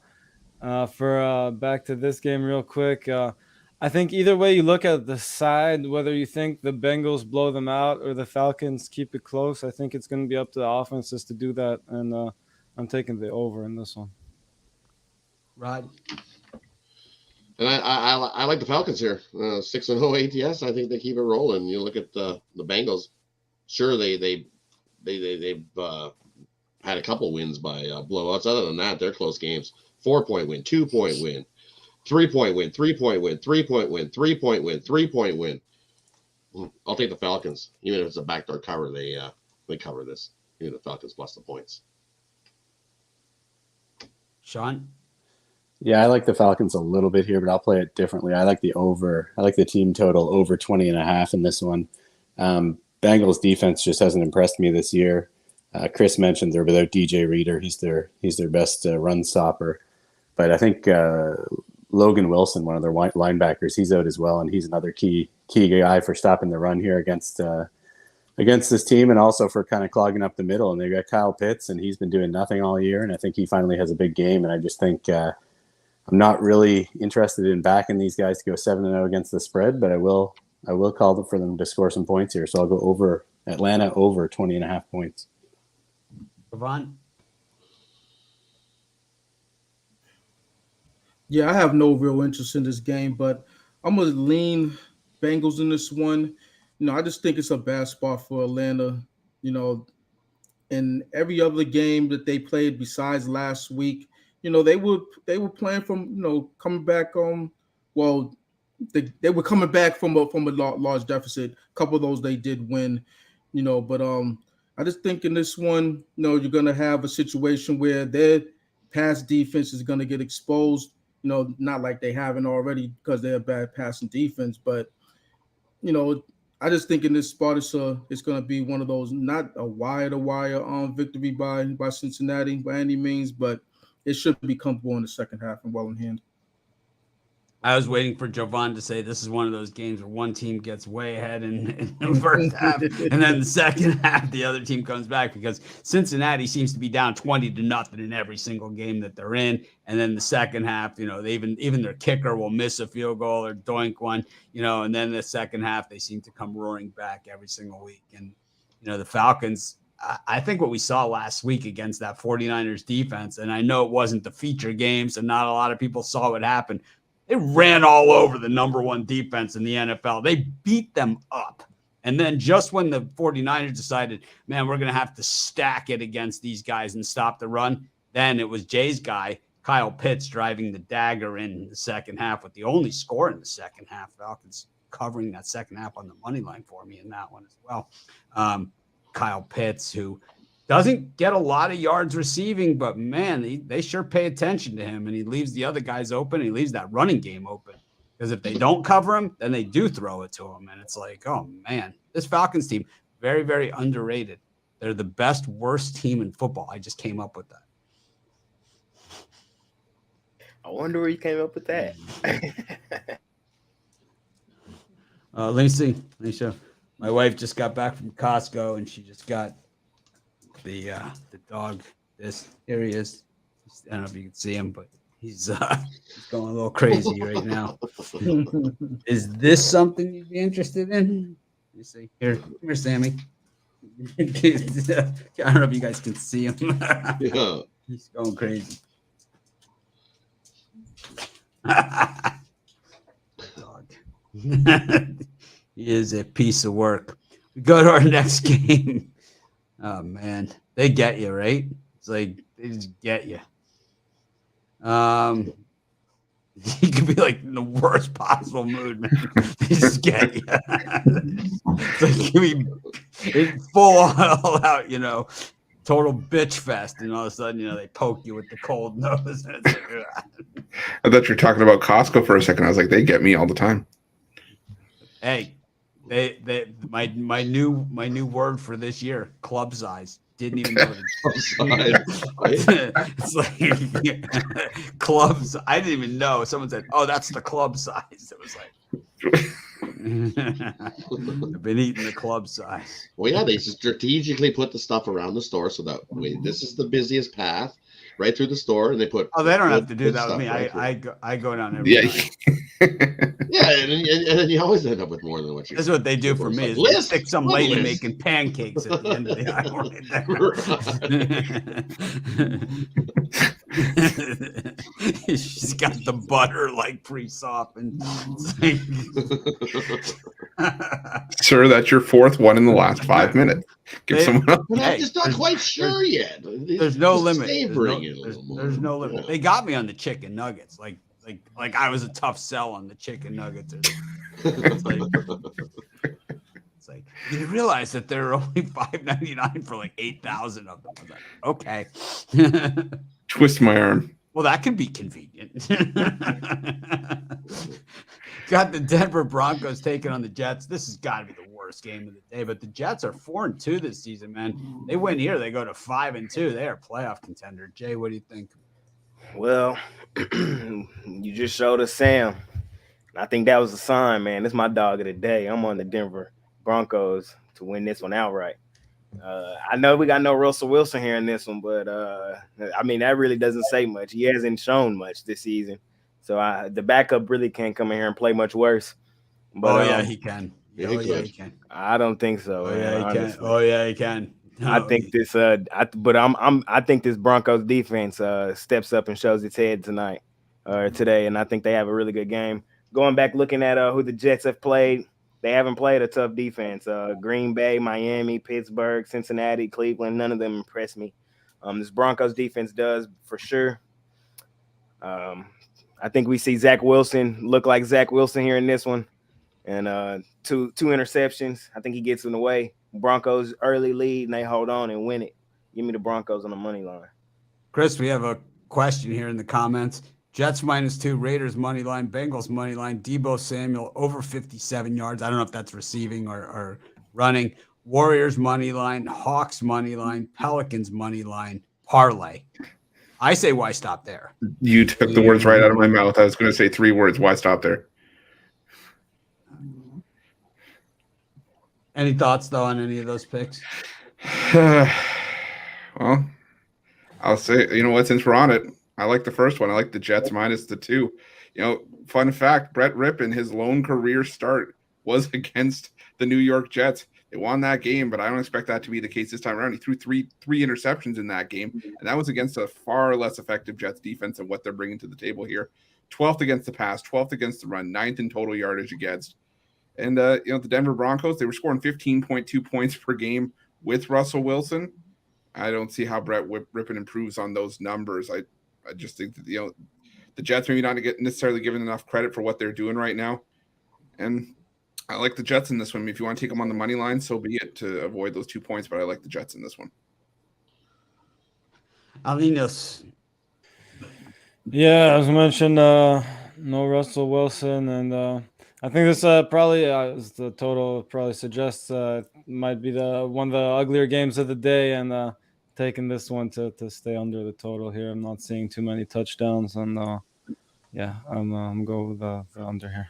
for back to this game real quick, I think either way you look at the side, whether you think the Bengals blow them out or the Falcons keep it close, I think it's going to be up to the offenses to do that. And I'm taking the over in this one. Rod? And I like the Falcons here. 6-0 ATS. I think they keep it rolling. You look at the Bengals. Sure, they've had a couple wins by blowouts. Other than that, they're close games. 4-point win, 2-point win, 3-point win, 3-point win, 3-point win, 3-point win, 3-point win. I'll take the Falcons. Even if it's a backdoor cover, they cover this. Even the Falcons plus the points. Sean? Yeah, I like the Falcons a little bit here, but I'll play it differently. I like the over. I like the team total over 20.5 in this one. Bengals defense just hasn't impressed me this year. Chris mentioned they're without DJ Reader. He's their best run stopper. But I think Logan Wilson, one of their linebackers, he's out as well, and he's another key guy for stopping the run here against this team, and also for kind of clogging up the middle. And they got Kyle Pitts, and he's been doing nothing all year, and I think he finally has a big game. And I just think I'm not really interested in backing these guys to go 7-0 against the spread, but I will call for them to score some points here. So I'll go over Atlanta over 20.5 points. Ravon? Yeah, I have no real interest in this game, but I'm going to lean Bengals in this one. I just think it's a bad spot for Atlanta. In every other game that they played besides last week, they were playing from, coming back they were coming back from a large deficit. A couple of those they did win, but I just think in this one, you're going to have a situation where their pass defense is going to get exposed. Not like they haven't already because they're a bad passing defense, but I just think in this spot it's going to be one of those, not a wire-to-wire victory by Cincinnati by any means, but it should be comfortable in the second half and well in hand. I was waiting for Jovan to say this is one of those games where one team gets way ahead in the first half, and then the second half the other team comes back, because Cincinnati seems to be down 20-0 in every single game that they're in, and then the second half, they even their kicker will miss a field goal or doink one, and then the second half they seem to come roaring back every single week. And the Falcons, I think what we saw last week against that 49ers defense, and I know it wasn't the feature game, so not a lot of people saw what happened. They ran all over the number one defense in the NFL. They beat them up. And then just when the 49ers decided, man, we're going to have to stack it against these guys and stop the run, then it was Jay's guy, Kyle Pitts, driving the dagger in the second half with the only score in the second half. Falcons covering that second half on the money line for me in that one as well. Kyle Pitts, who doesn't get a lot of yards receiving, but man, they sure pay attention to him, and he leaves the other guys open. And he leaves that running game open, because if they don't cover him, then they do throw it to him. And it's like, oh man, this Falcons team, very, very underrated. They're the worst team in football. I just came up with that. I wonder where you came up with that. Let me see. Let me show. My wife just got back from Costco, and she just got the dog. Here he is. I don't know if you can see him, but he's going a little crazy right now. Is this something you'd be interested in? Let me see. Here, Sammy. I don't know if you guys can see him. Yeah. He's going crazy. Dog. He is a piece of work. We go to our next game. Oh man, they get you, right? It's like they just get you. You could be like in the worst possible mood, man. They just get you. It's like it's full on all out, total bitch fest, and all of a sudden, they poke you with the cold nose. And it's like, I thought you were talking about Costco for a second. I was like, they get me all the time. hey, my new word for this year, club size. Didn't even know it's like clubs. I didn't even know. Someone said, "Oh, that's the club size." It was like I've been eating the club size. Well, yeah, they strategically put the stuff around the store so that this is the busiest path right through the store, and they put. Oh, they don't have to do that with me. Right I go down every night. Yeah, and then you always end up with more than what you. That's what they do for me. Is they stick some lady making pancakes at the end of the aisle. She's got the butter like pre-softened. Sir, that's your fourth one in the last 5 minutes. Give someone else. But I'm just not quite sure yet. There's no limit. There's no limit. They got me on the chicken nuggets. Like I was a tough sell on the chicken nuggets. It's like you realize that there are only $5.99 for like 8,000 of them. I was like, okay. Twist my arm. Well, that could be convenient. Got the Denver Broncos taking on the Jets. This has got to be the worst game of the day. But the Jets are 4-2 this season, man. They win here, they go to 5-2. They are a playoff contender. Jay, what do you think? Well, you just showed us Sam. I think that was a sign, man. This is my dog of the day. I'm on the Denver Broncos to win this one outright. I know we got no Russell Wilson here in this one, but that really doesn't say much. He hasn't shown much this season, so the backup really can't come in here and play much worse. But, he can. He can. I don't think so. He can. No, I think this. I think this Broncos defense steps up and shows its head today, and I think they have a really good game. Going back looking at who the Jets have played. They haven't played a tough defense. Green Bay, Miami, Pittsburgh, Cincinnati, Cleveland, none of them impressed me. This Broncos defense does for sure. I think we see Zach Wilson look like Zach Wilson here in this one. And two interceptions. I think he gets in the way. Broncos early lead, and they hold on and win it. Give me the Broncos on the money line. Chris, we have a question here in the comments. Jets -2, Raiders money line, Bengals money line, Deebo Samuel over 57 yards. I don't know if that's receiving or running. Warriors money line, Hawks money line, Pelicans money line, parlay. I say why stop there? You took the words right out of my mouth. I was going to say 3 words. Why stop there? Any thoughts though on any of those picks? Well, I'll say, since we're on it, I like the first one. I like the Jets -2. Fun fact, Brett Rippon, his lone career start was against the New York Jets. They won that game, but I don't expect that to be the case this time around. He threw three interceptions in that game, and that was against a far less effective Jets defense than what they're bringing to the table here. 12th against the pass, 12th against the run, 9th in total yardage against. And, the Denver Broncos, they were scoring 15.2 points per game with Russell Wilson. I don't see how Brett Rippon improves on those numbers. I just think that, the Jets maybe not necessarily given enough credit for what they're doing right now. And I like the Jets in this one. If you want to take them on the money line, so be it, to avoid those 2 points, but I like the Jets in this one. Alinos. Yeah, as mentioned, no Russell Wilson, and I think this probably, as the total probably suggests, might be one of the uglier games of the day, and taking this one to stay under the total here. I'm not seeing too many touchdowns, and I'm going with the under here.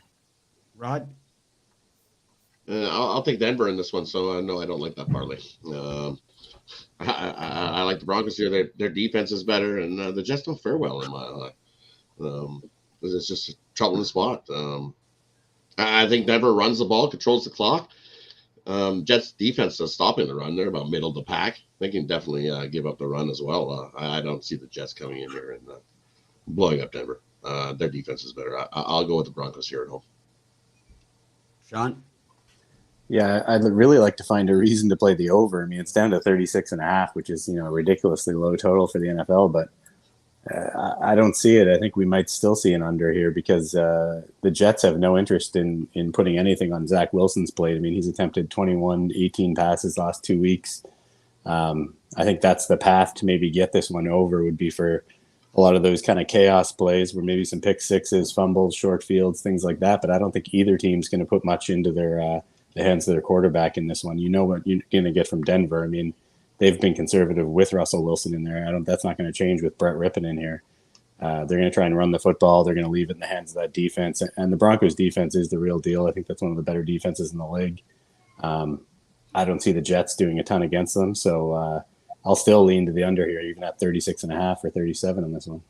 Rod? I'll take Denver in this one, so no, I don't like that parlay. I like the Broncos here. Their defense is better, and the Jets don't fare well in my eye. It's just a trouble in the spot. I think Denver runs the ball, controls the clock. Jets defense is stopping the run. They're about middle of the pack. They can definitely give up the run as well. I don't see the Jets coming in here and blowing up Denver. Their defense is better. I'll go with the Broncos here at home. Sean? Yeah, I'd really like to find a reason to play the over. I mean, it's down to 36.5, which is, a ridiculously low total for the NFL, but I don't see it. I think we might still see an under here because the Jets have no interest in putting anything on Zach Wilson's plate. I mean, he's attempted 18 passes last 2 weeks. I think that's the path to maybe get this one over, would be for a lot of those kind of chaos plays where maybe some pick sixes, fumbles, short fields, things like that. But I don't think either team's going to put much into the hands of their quarterback in this one. You know what you're going to get from Denver. I mean, they've been conservative with Russell Wilson in there. That's not going to change with Brett Rippon in here. They're going to try and run the football. They're going to leave it in the hands of that defense. And the Broncos defense is the real deal. I think that's one of the better defenses in the league. I don't see the Jets doing a ton against them. So I'll still lean to the under here, even at 36.5 or 37 on this one.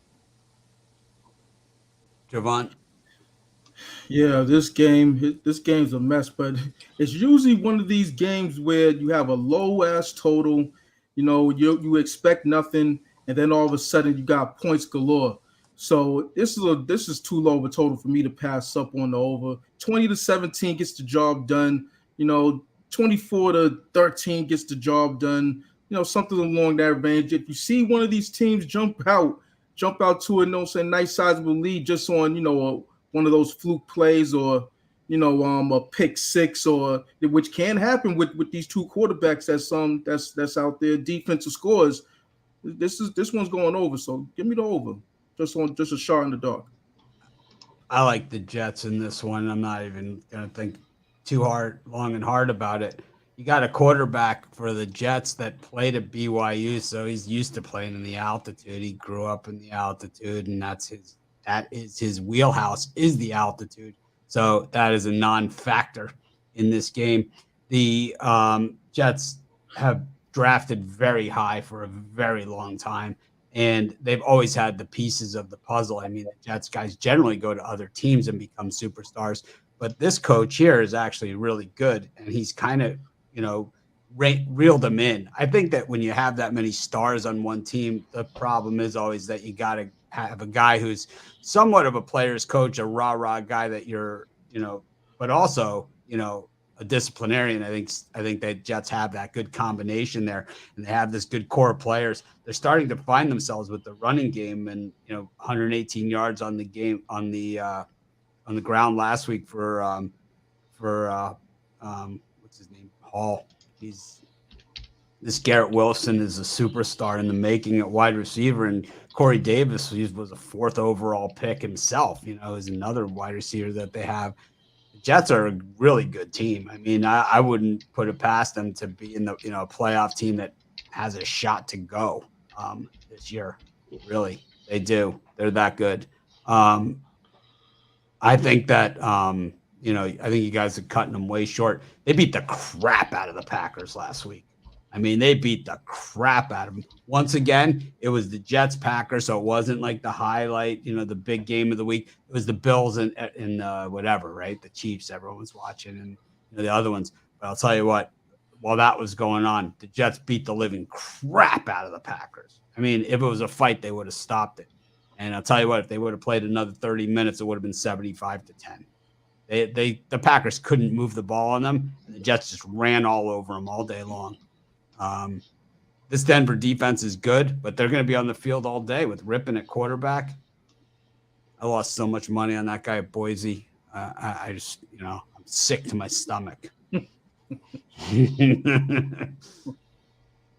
Javon? Yeah, this game's a mess, but it's usually one of these games where you have a low ass total, you expect nothing, and then all of a sudden you got points galore. So this is too low of a total for me to pass up on the over. 20-17 gets the job done. 24-13 gets the job done. Something along that range. If you see one of these teams jump out to a nice sizable lead just on one of those fluke plays or a pick six, or which can happen with these two quarterbacks that's out there, defensive scores. This one's going over, so give me the over. Just a shot in the dark. I like the Jets in this one. I'm not even gonna think too long and hard about it. You got a quarterback for the Jets that played at BYU, so he's used to playing in the altitude. He grew up in the altitude, and that is his wheelhouse, is the altitude. So that is a non-factor in this game. The Jets have drafted very high for a very long time, and they've always had the pieces of the puzzle. I mean, the Jets guys generally go to other teams and become superstars, but this coach here is actually really good, and he's kind of, reeled them in. I think that when you have that many stars on one team, the problem is always that you got to have a guy who's somewhat of a player's coach, a rah-rah guy that you're, but also, a disciplinarian. I think that Jets have that good combination there, and they have this good core of players. They're starting to find themselves with the running game, and 118 yards on the game on the ground last week for what's his name, Hall. This Garrett Wilson is a superstar in the making at wide receiver, and Corey Davis, he was a 4th overall pick himself. Is another wide receiver that they have. The Jets are a really good team. I mean, I wouldn't put it past them to be in the a playoff team that has a shot to go this year. Really, they do. They're that good. I think that I think you guys are cutting them way short. They beat the crap out of the Packers last week. I mean, they beat the crap out of them. Once again, it was the Jets-Packers, so it wasn't like the highlight, the big game of the week. It was the Bills and whatever, right? The Chiefs, everyone's watching, and the other ones. But I'll tell you what, while that was going on, the Jets beat the living crap out of the Packers. I mean, if it was a fight, they would have stopped it. And I'll tell you what, if they would have played another 30 minutes, it would have been 75-10. The Packers couldn't move the ball on them, and the Jets just ran all over them all day long. This Denver defense is good, but they're going to be on the field all day with Rippon at quarterback. I lost so much money on that guy at Boise. I just, I'm sick to my stomach.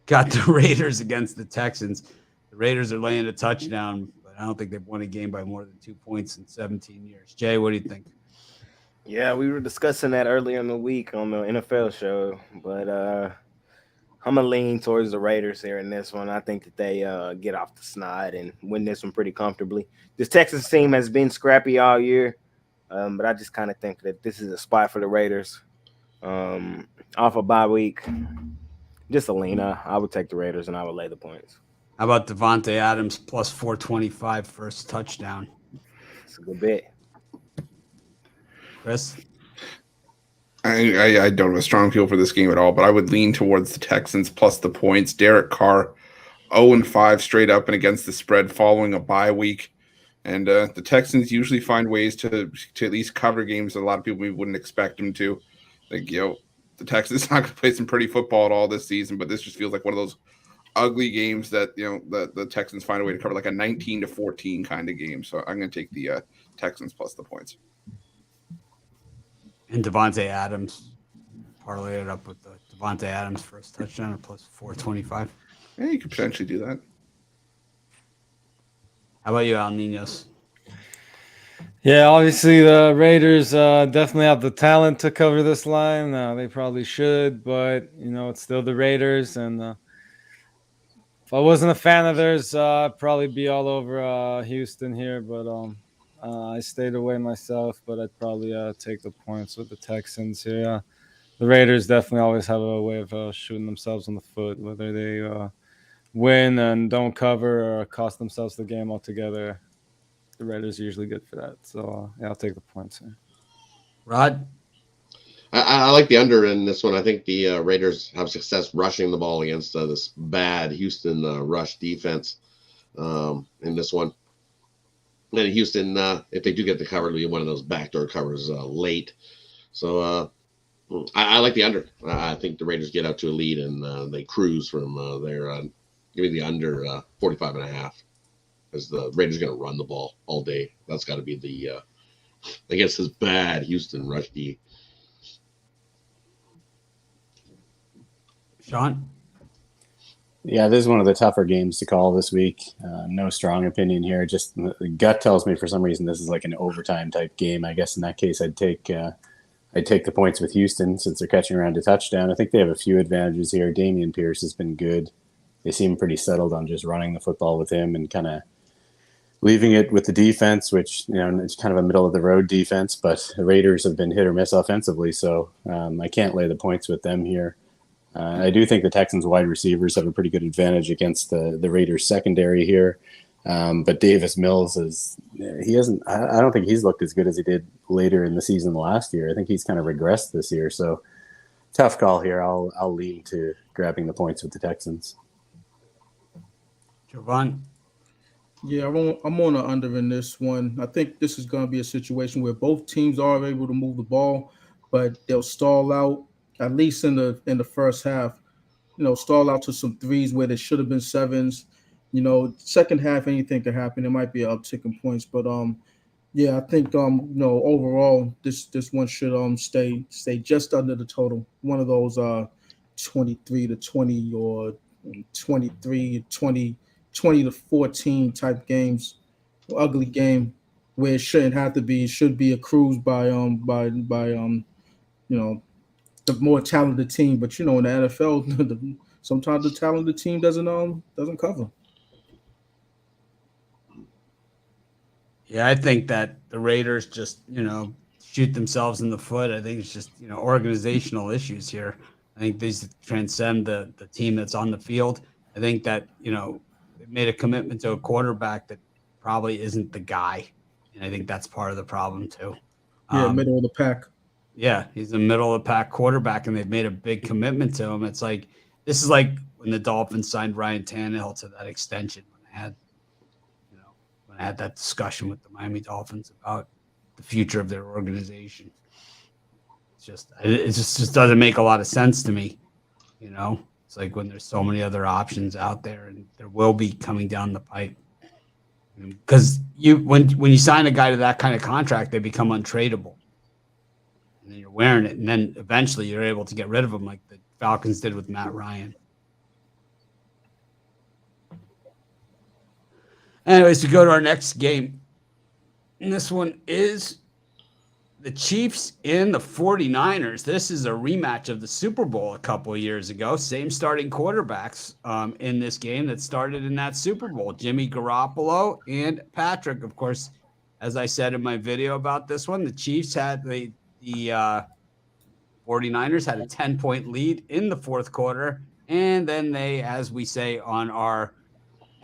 Got the Raiders against the Texans. The Raiders are laying a touchdown, but I don't think they've won a game by more than 2 points in 17 years. Jay, what do you think? Yeah, we were discussing that earlier in the week on the NFL show, but I'm going to lean towards the Raiders here in this one. I think that they get off the snide and win this one pretty comfortably. This Texas team has been scrappy all year, but I just kind of think that this is a spot for the Raiders. Off a bye week, just a lean. I would take the Raiders, and I would lay the points. How about Devontae Adams plus 425 first touchdown? It's a good bet. Chris? I don't have a strong feel for this game at all, but I would lean towards the Texans plus the points. Derek Carr, 0-5 straight up and against the spread following a bye week. And the Texans usually find ways to at least cover games that a lot of people wouldn't expect them to. Like, the Texans not going to play some pretty football at all this season, but this just feels like one of those ugly games that the Texans find a way to cover, like a 19-14 kind of game. So I'm going to take the Texans plus the points. And Devontae Adams, parlay it up with the Devontae Adams first touchdown at plus 425. Yeah, you could potentially do that. How about you, Al Ninos? Yeah, obviously the Raiders definitely have the talent to cover this line. They probably should, but it's still the Raiders. And if I wasn't a fan of theirs, I'd probably be all over Houston here. But I stayed away myself. But I'd probably take the points with the Texans here. The Raiders definitely always have a way of shooting themselves in the foot, whether they win and don't cover or cost themselves the game altogether. The Raiders are usually good for that. So, I'll take the points here. Rod? I like the under in this one. I think the Raiders have success rushing the ball against this bad Houston rush defense in this one. And Houston, if they do get the cover, it'll be one of those backdoor covers late. So I like the under. I think the Raiders get out to a lead and they cruise from there. Give me the under 45.5. Because the Raiders are going to run the ball all day. That's got to be the against this bad Houston rush D. Sean? Yeah, this is one of the tougher games to call this week. No strong opinion here. Just the gut tells me for some reason this is like an overtime type game. I guess in that case, I'd take the points with Houston since they're catching around a touchdown. I think they have a few advantages here. Dameon Pierce has been good. They seem pretty settled on just running the football with him and kind of leaving it with the defense, which, it's kind of a middle of the road defense, but the Raiders have been hit or miss offensively. So I can't lay the points with them here. I do think the Texans wide receivers have a pretty good advantage against the Raiders secondary here. But Davis Mills I don't think he's looked as good as he did later in the season last year. I think he's kind of regressed this year. So tough call here. I'll lean to grabbing the points with the Texans. Jovan? Yeah, I'm on an under in this one. I think this is going to be a situation where both teams are able to move the ball, but they'll stall out at least in the first half. Stall out to some threes where there should have been sevens. Second half, anything could happen. There might be an uptick in points, but I think overall this one should stay just under the total. One of those 23-20 or 23-20. 20-14 type games, ugly game where it shouldn't have to be. It should be a cruise by the more talented team. But in the NFL, sometimes the talented team doesn't cover. Yeah, I think that the Raiders just shoot themselves in the foot. I think it's just organizational issues here. I think these transcend the team that's on the field. I think that they made a commitment to a quarterback that probably isn't the guy. And I think that's part of the problem too. Yeah, middle of the pack. Yeah, he's a middle of the pack quarterback, and they've made a big commitment to him. It's like this is like when the Dolphins signed Ryan Tannehill to that extension when I had that discussion with the Miami Dolphins about the future of their organization. It just doesn't make a lot of sense to me. It's like when there's so many other options out there, and there will be coming down the pipe. Because when you sign a guy to that kind of contract, they become untradeable. And then you're wearing it, and then eventually you're able to get rid of them like the Falcons did with Matt Ryan. Anyways, we go to our next game. And this one is the Chiefs and the 49ers. This is a rematch of the Super Bowl a couple of years ago. Same starting quarterbacks in this game that started in that Super Bowl. Jimmy Garoppolo and Patrick. Of course, as I said in my video about this one, the Chiefs had the 49ers had a 10-point lead in the fourth quarter. And then they, as we say on our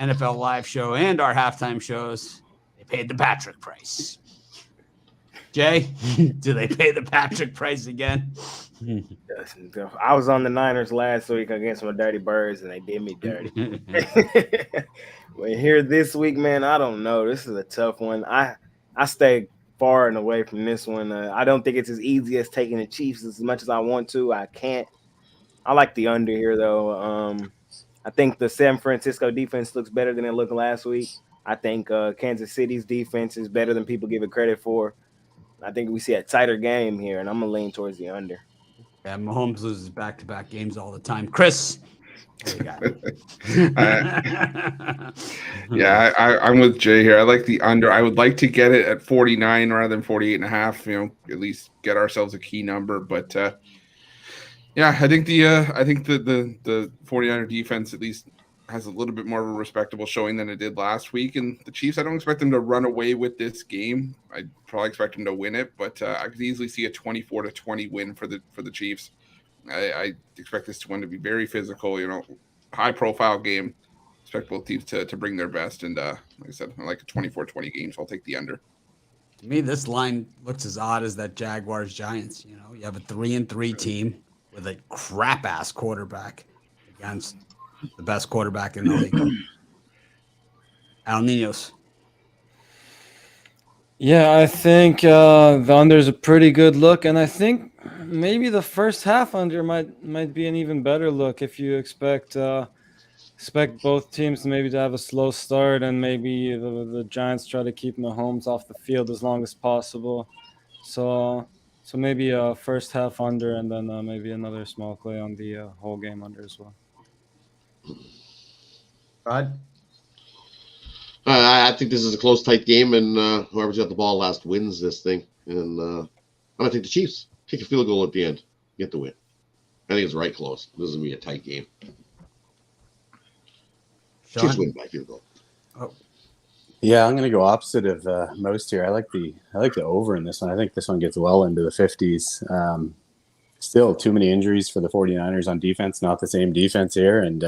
NFL live show and our halftime shows, they paid the Patrick price. Jay, do they pay the Patrick price again? I was on the Niners last week against my Dirty Birds, and they did me dirty. But here this week, man, I don't know. This is a tough one. I stay far and away from this one. I don't think it's as easy as taking the Chiefs as much as I want to. I can't. I like the under here, though. I think the San Francisco defense looks better than it looked last week. I think Kansas City's defense is better than people give it credit for. I think we see a tighter game here, and I'm going to lean towards the under. Yeah, Mahomes loses back-to-back games all the time. Chris, what do you got? Yeah, I'm with Jay here. I like the under. I would like to get it at 49 rather than 48.5. You know, at least get ourselves a key number. But yeah, I think the 49er defense at least has a little bit more of a respectable showing than it did last week. And the Chiefs, I don't expect them to run away with this game. I probably expect them to win it, but I could easily see a 24-20 win for the Chiefs. I expect this one to be very physical, you know, high profile game. Expect both teams to bring their best. And like I said, I like a 24-20 game, so I'll take the under. To me, this line looks as odd as that Jaguars-Giants. You know, you have a 3-3 team with a crap ass quarterback against the best quarterback in the league. Al Ninos. Yeah, I think the under is a pretty good look, and I think maybe the first half under might be an even better look if you expect both teams maybe to have a slow start, and maybe the Giants try to keep Mahomes off the field as long as possible. So maybe a first half under, and then maybe another small play on the whole game under as well. Rod? I think this is a close, tight game, and whoever's got the ball last wins this thing. And I'm going to take the Chiefs. Kick a field goal at the end. Get the win. I think it's right close. This is going to be a tight game. Sean? Chiefs win by field goal. Oh. Yeah, I'm going to go opposite of most here. I like the over in this one. I think this one gets well into the 50s. Still too many injuries for the 49ers on defense, not the same defense here. And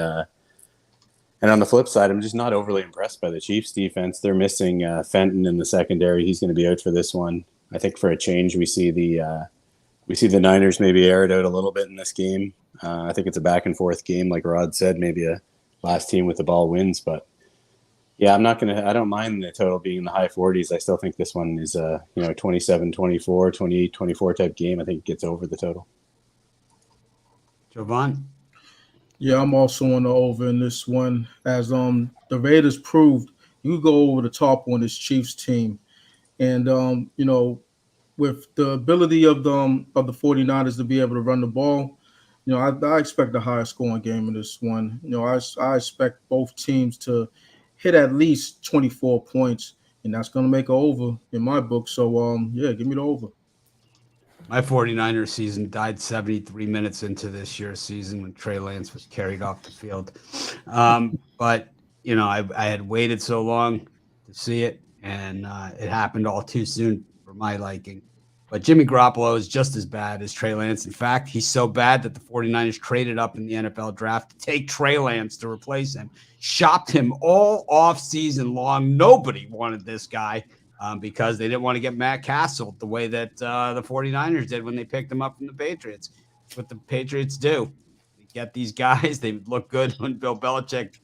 on the flip side, I'm just not overly impressed by the Chiefs defense. They're missing Fenton in the secondary. He's going to be out for this one. I think for a change, we see the Niners maybe air it out a little bit in this game. I think it's a back and forth game, like Rod said, maybe a last team with the ball wins, but yeah, I don't mind the total being in the high 40s. I still think this one is 27-24, 28-24 type game. I think it gets over the total. Jovan? Yeah, I'm also on the over in this one. As the Raiders proved, you go over the top on this Chiefs team. And with the ability of the 49ers to be able to run the ball, I expect a higher scoring game in this one. I expect both teams to hit at least 24 points, and that's going to make it over in my book. So, yeah, give me the over. My 49ers season died 73 minutes into this year's season when Trey Lance was carried off the field. But, I had waited so long to see it, and it happened all too soon for my liking. But Jimmy Garoppolo is just as bad as Trey Lance. In fact, he's so bad that the 49ers traded up in the NFL draft to take Trey Lance to replace him. Shopped him all off season long. Nobody wanted this guy because they didn't want to get Matt Castle the way that the 49ers did when they picked him up from the Patriots. That's what the Patriots do. They get these guys. They look good when Bill Belichick,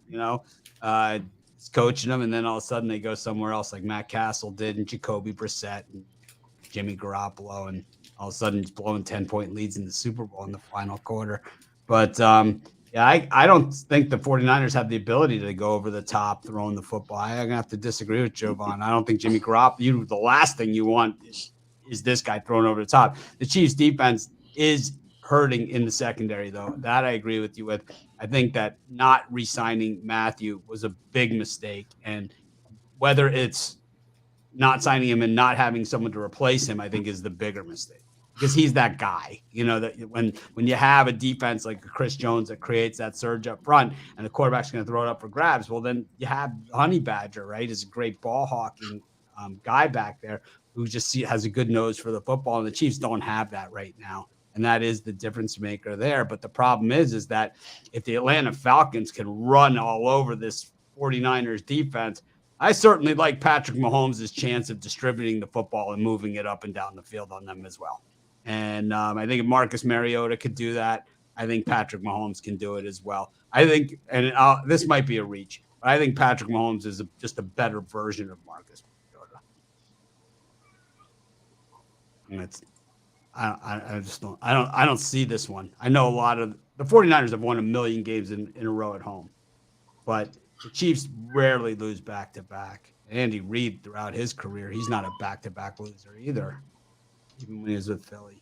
is coaching them, and then all of a sudden they go somewhere else like Matt Castle did and Jacoby Brissett and Jimmy Garoppolo, and all of a sudden he's blowing 10-point leads in the Super Bowl in the final quarter. But, I don't think the 49ers have the ability to go over the top throwing the football. I'm going to have to disagree with Jovan. I don't think Jimmy Garoppolo, the last thing you want is this guy thrown over the top. The Chiefs defense is hurting in the secondary, though. That I agree with you with. I think that not re-signing Matthew was a big mistake, and whether it's not signing him and not having someone to replace him, I think is the bigger mistake, because he's that guy, that when you have a defense like Chris Jones that creates that surge up front and the quarterback's going to throw it up for grabs, well, then you have Honey Badger, right? Is a great ball hawking guy back there who just has a good nose for the football, and the Chiefs don't have that right now. And that is the difference maker there. But the problem is that if the Atlanta Falcons can run all over this 49ers defense, I certainly like Patrick Mahomes' chance of distributing the football and moving it up and down the field on them as well. And I think if Marcus Mariota could do that, I think Patrick Mahomes can do it as well. I think, and this might be a reach, but I think Patrick Mahomes is just a better version of Marcus Mariota. And I just don't. I don't see this one. I know a lot of the 49ers have won a million games in a row at home, but the Chiefs rarely lose back to back. Andy Reid, throughout his career, he's not a back to back loser either, even when he was with Philly.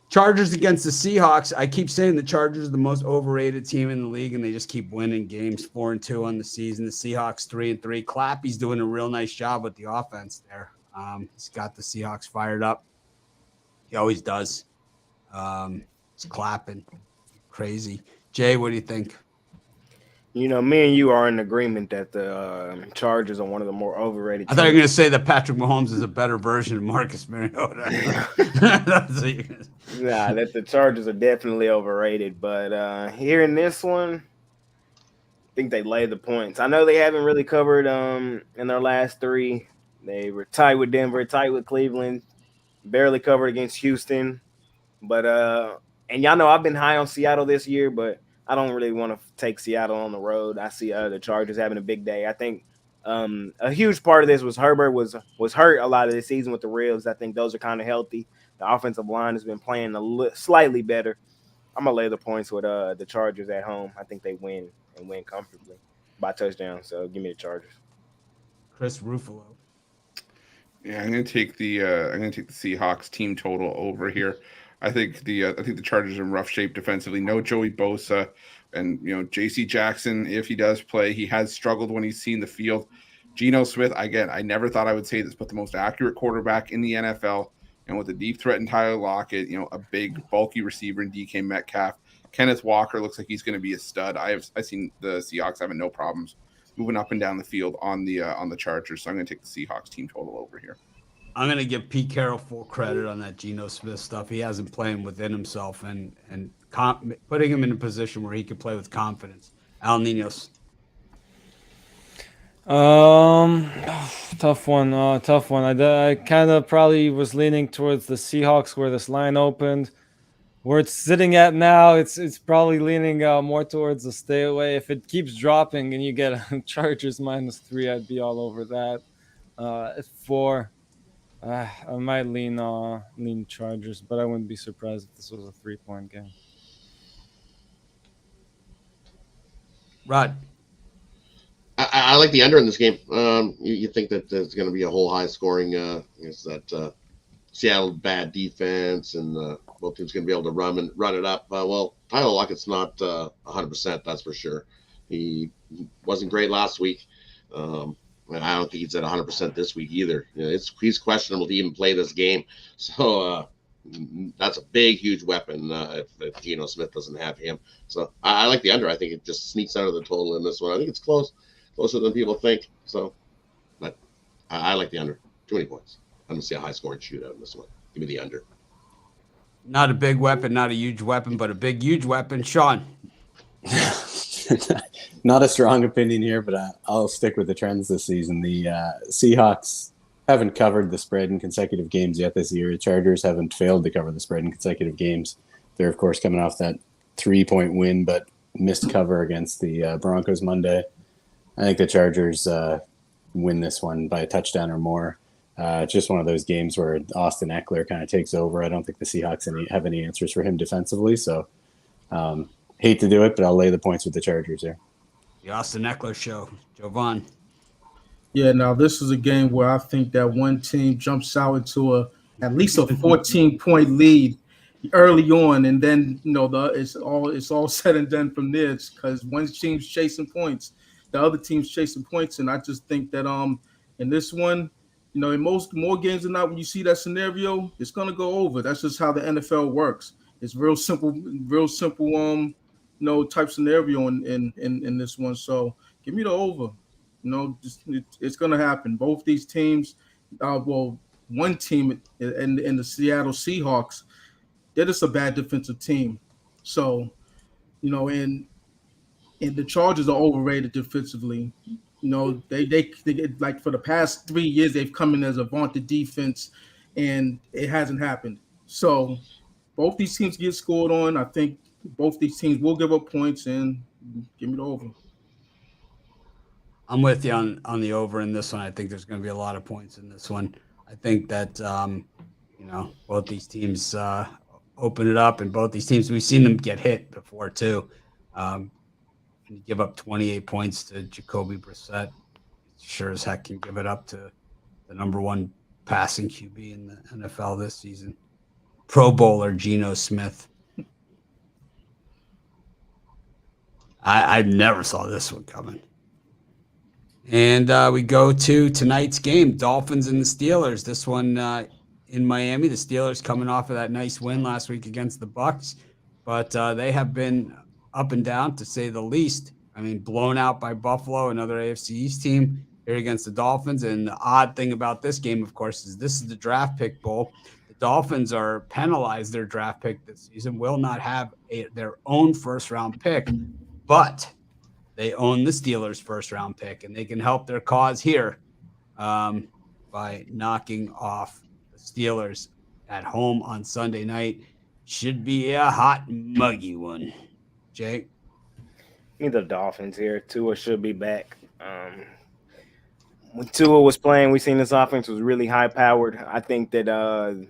Chargers against the Seahawks. I keep saying the Chargers are the most overrated team in the league, and they just keep winning games 4-2 on the season. The Seahawks 3-3. Clappy's doing a real nice job with the offense there. He's got the Seahawks fired up. He always does. He's clapping. Crazy. Jay, what do you think? You know, me and you are in agreement that the Chargers are one of the more overrated I thought you were going to say that Patrick Mahomes is a better version of Marcus Mariota. Nah, that the Chargers are definitely overrated. But here in this one, I think they lay the points. I know they haven't really covered in their last three. They were tied with Denver, tied with Cleveland, barely covered against Houston. But and y'all know I've been high on Seattle this year, but I don't really want to take Seattle on the road. I see the Chargers having a big day. I think a huge part of this was Herbert was hurt a lot of the season with the ribs. I think those are kind of healthy. The offensive line has been playing slightly better. I'm going to lay the points with the Chargers at home. I think they win and win comfortably by touchdown. So give me the Chargers. Chris Ruffalo. Yeah, I'm going to take the Seahawks team total over here. I think the Chargers are in rough shape defensively. No Joey Bosa, and J.C. Jackson. If he does play, he has struggled when he's seen the field. Geno Smith, again, I never thought I would say this, but the most accurate quarterback in the NFL, and with a deep threat in Tyler Lockett, a big bulky receiver in DK Metcalf. Kenneth Walker looks like he's going to be a stud. I've seen the Seahawks having no problems moving up and down the field on the Chargers, so I'm going to take the Seahawks team total over here. I'm going to give Pete Carroll full credit on that Geno Smith stuff. He hasn't played within himself and putting him in a position where he can play with confidence. Al Ninos. Tough one. I kind of probably was leaning towards the Seahawks where this line opened. Where it's sitting at now, it's probably leaning more towards the stay away. If it keeps dropping and you get Chargers -3, I'd be all over that. At 4. I might lean Chargers, but I wouldn't be surprised if this was a 3-point game. Rod. I like the under in this game. You think that there's going to be a whole high scoring? Is that Seattle bad defense and both teams going to be able to run it up? Well, Tyler Lockett's not 100%. That's for sure. He wasn't great last week. And I don't think he's at 100% this week either. He's questionable to even play this game. So that's a big, huge weapon if Geno Smith doesn't have him. So I like the under. I think it just sneaks out of the total in this one. I think it's closer than people think. So, but I like the under. Too many points. I'm going to see a high-scoring shootout in this one. Give me the under. Not a big weapon, not a huge weapon, but a big, huge weapon. Sean. Not a strong opinion here, but I'll stick with the trends this season. The Seahawks haven't covered the spread in consecutive games yet this year. The Chargers haven't failed to cover the spread in consecutive games. They're, of course, coming off that 3-point win, but missed cover against the Broncos Monday. I think the Chargers win this one by a touchdown or more. It's just one of those games where Austin Eckler kind of takes over. I don't think the Seahawks have any answers for him defensively, so hate to do it, but I'll lay the points with the Chargers here. The Austin Eckler show. Jovan. Yeah, now this is a game where I think that one team jumps out into at least a 14-point lead early on, and then it's all said and done from there. Because one team's chasing points, the other team's chasing points, and I just think that in this one, in more games than not, when you see that scenario, it's gonna go over. That's just how the NFL works. It's real simple. Type scenario in this one. So give me the over. It's going to happen. Both these teams, one team in the Seattle Seahawks, they're just a bad defensive team. So, and the Chargers are overrated defensively. They like for the past 3 years they've come in as a vaunted defense, and it hasn't happened. So both these teams get scored on. I think both these teams will give up points, and give me the over. I'm with you on the over in this one. I think there's going to be a lot of points in this one. I think that both these teams open it up, and both these teams, we've seen them get hit before too. You give up 28 points to Jacoby Brissett, sure as heck can give it up to the number one passing QB in the NFL this season, Pro Bowler Geno Smith. I never saw this one coming. And we go to tonight's game, Dolphins and the Steelers. This one in Miami. The Steelers coming off of that nice win last week against the Bucs, but they have been up and down, to say the least. I mean, blown out by Buffalo, another AFC East team, here against the Dolphins. And the odd thing about this game, of course, is this is the draft pick bowl. The Dolphins are penalized their draft pick this season, will not have their own first-round pick, but they own the Steelers' first-round pick, and they can help their cause here by knocking off the Steelers at home on Sunday night. Should be a hot, muggy one. Jake? Need the Dolphins here. Tua should be back. When Tua was playing, we seen this offense was really high-powered. I think that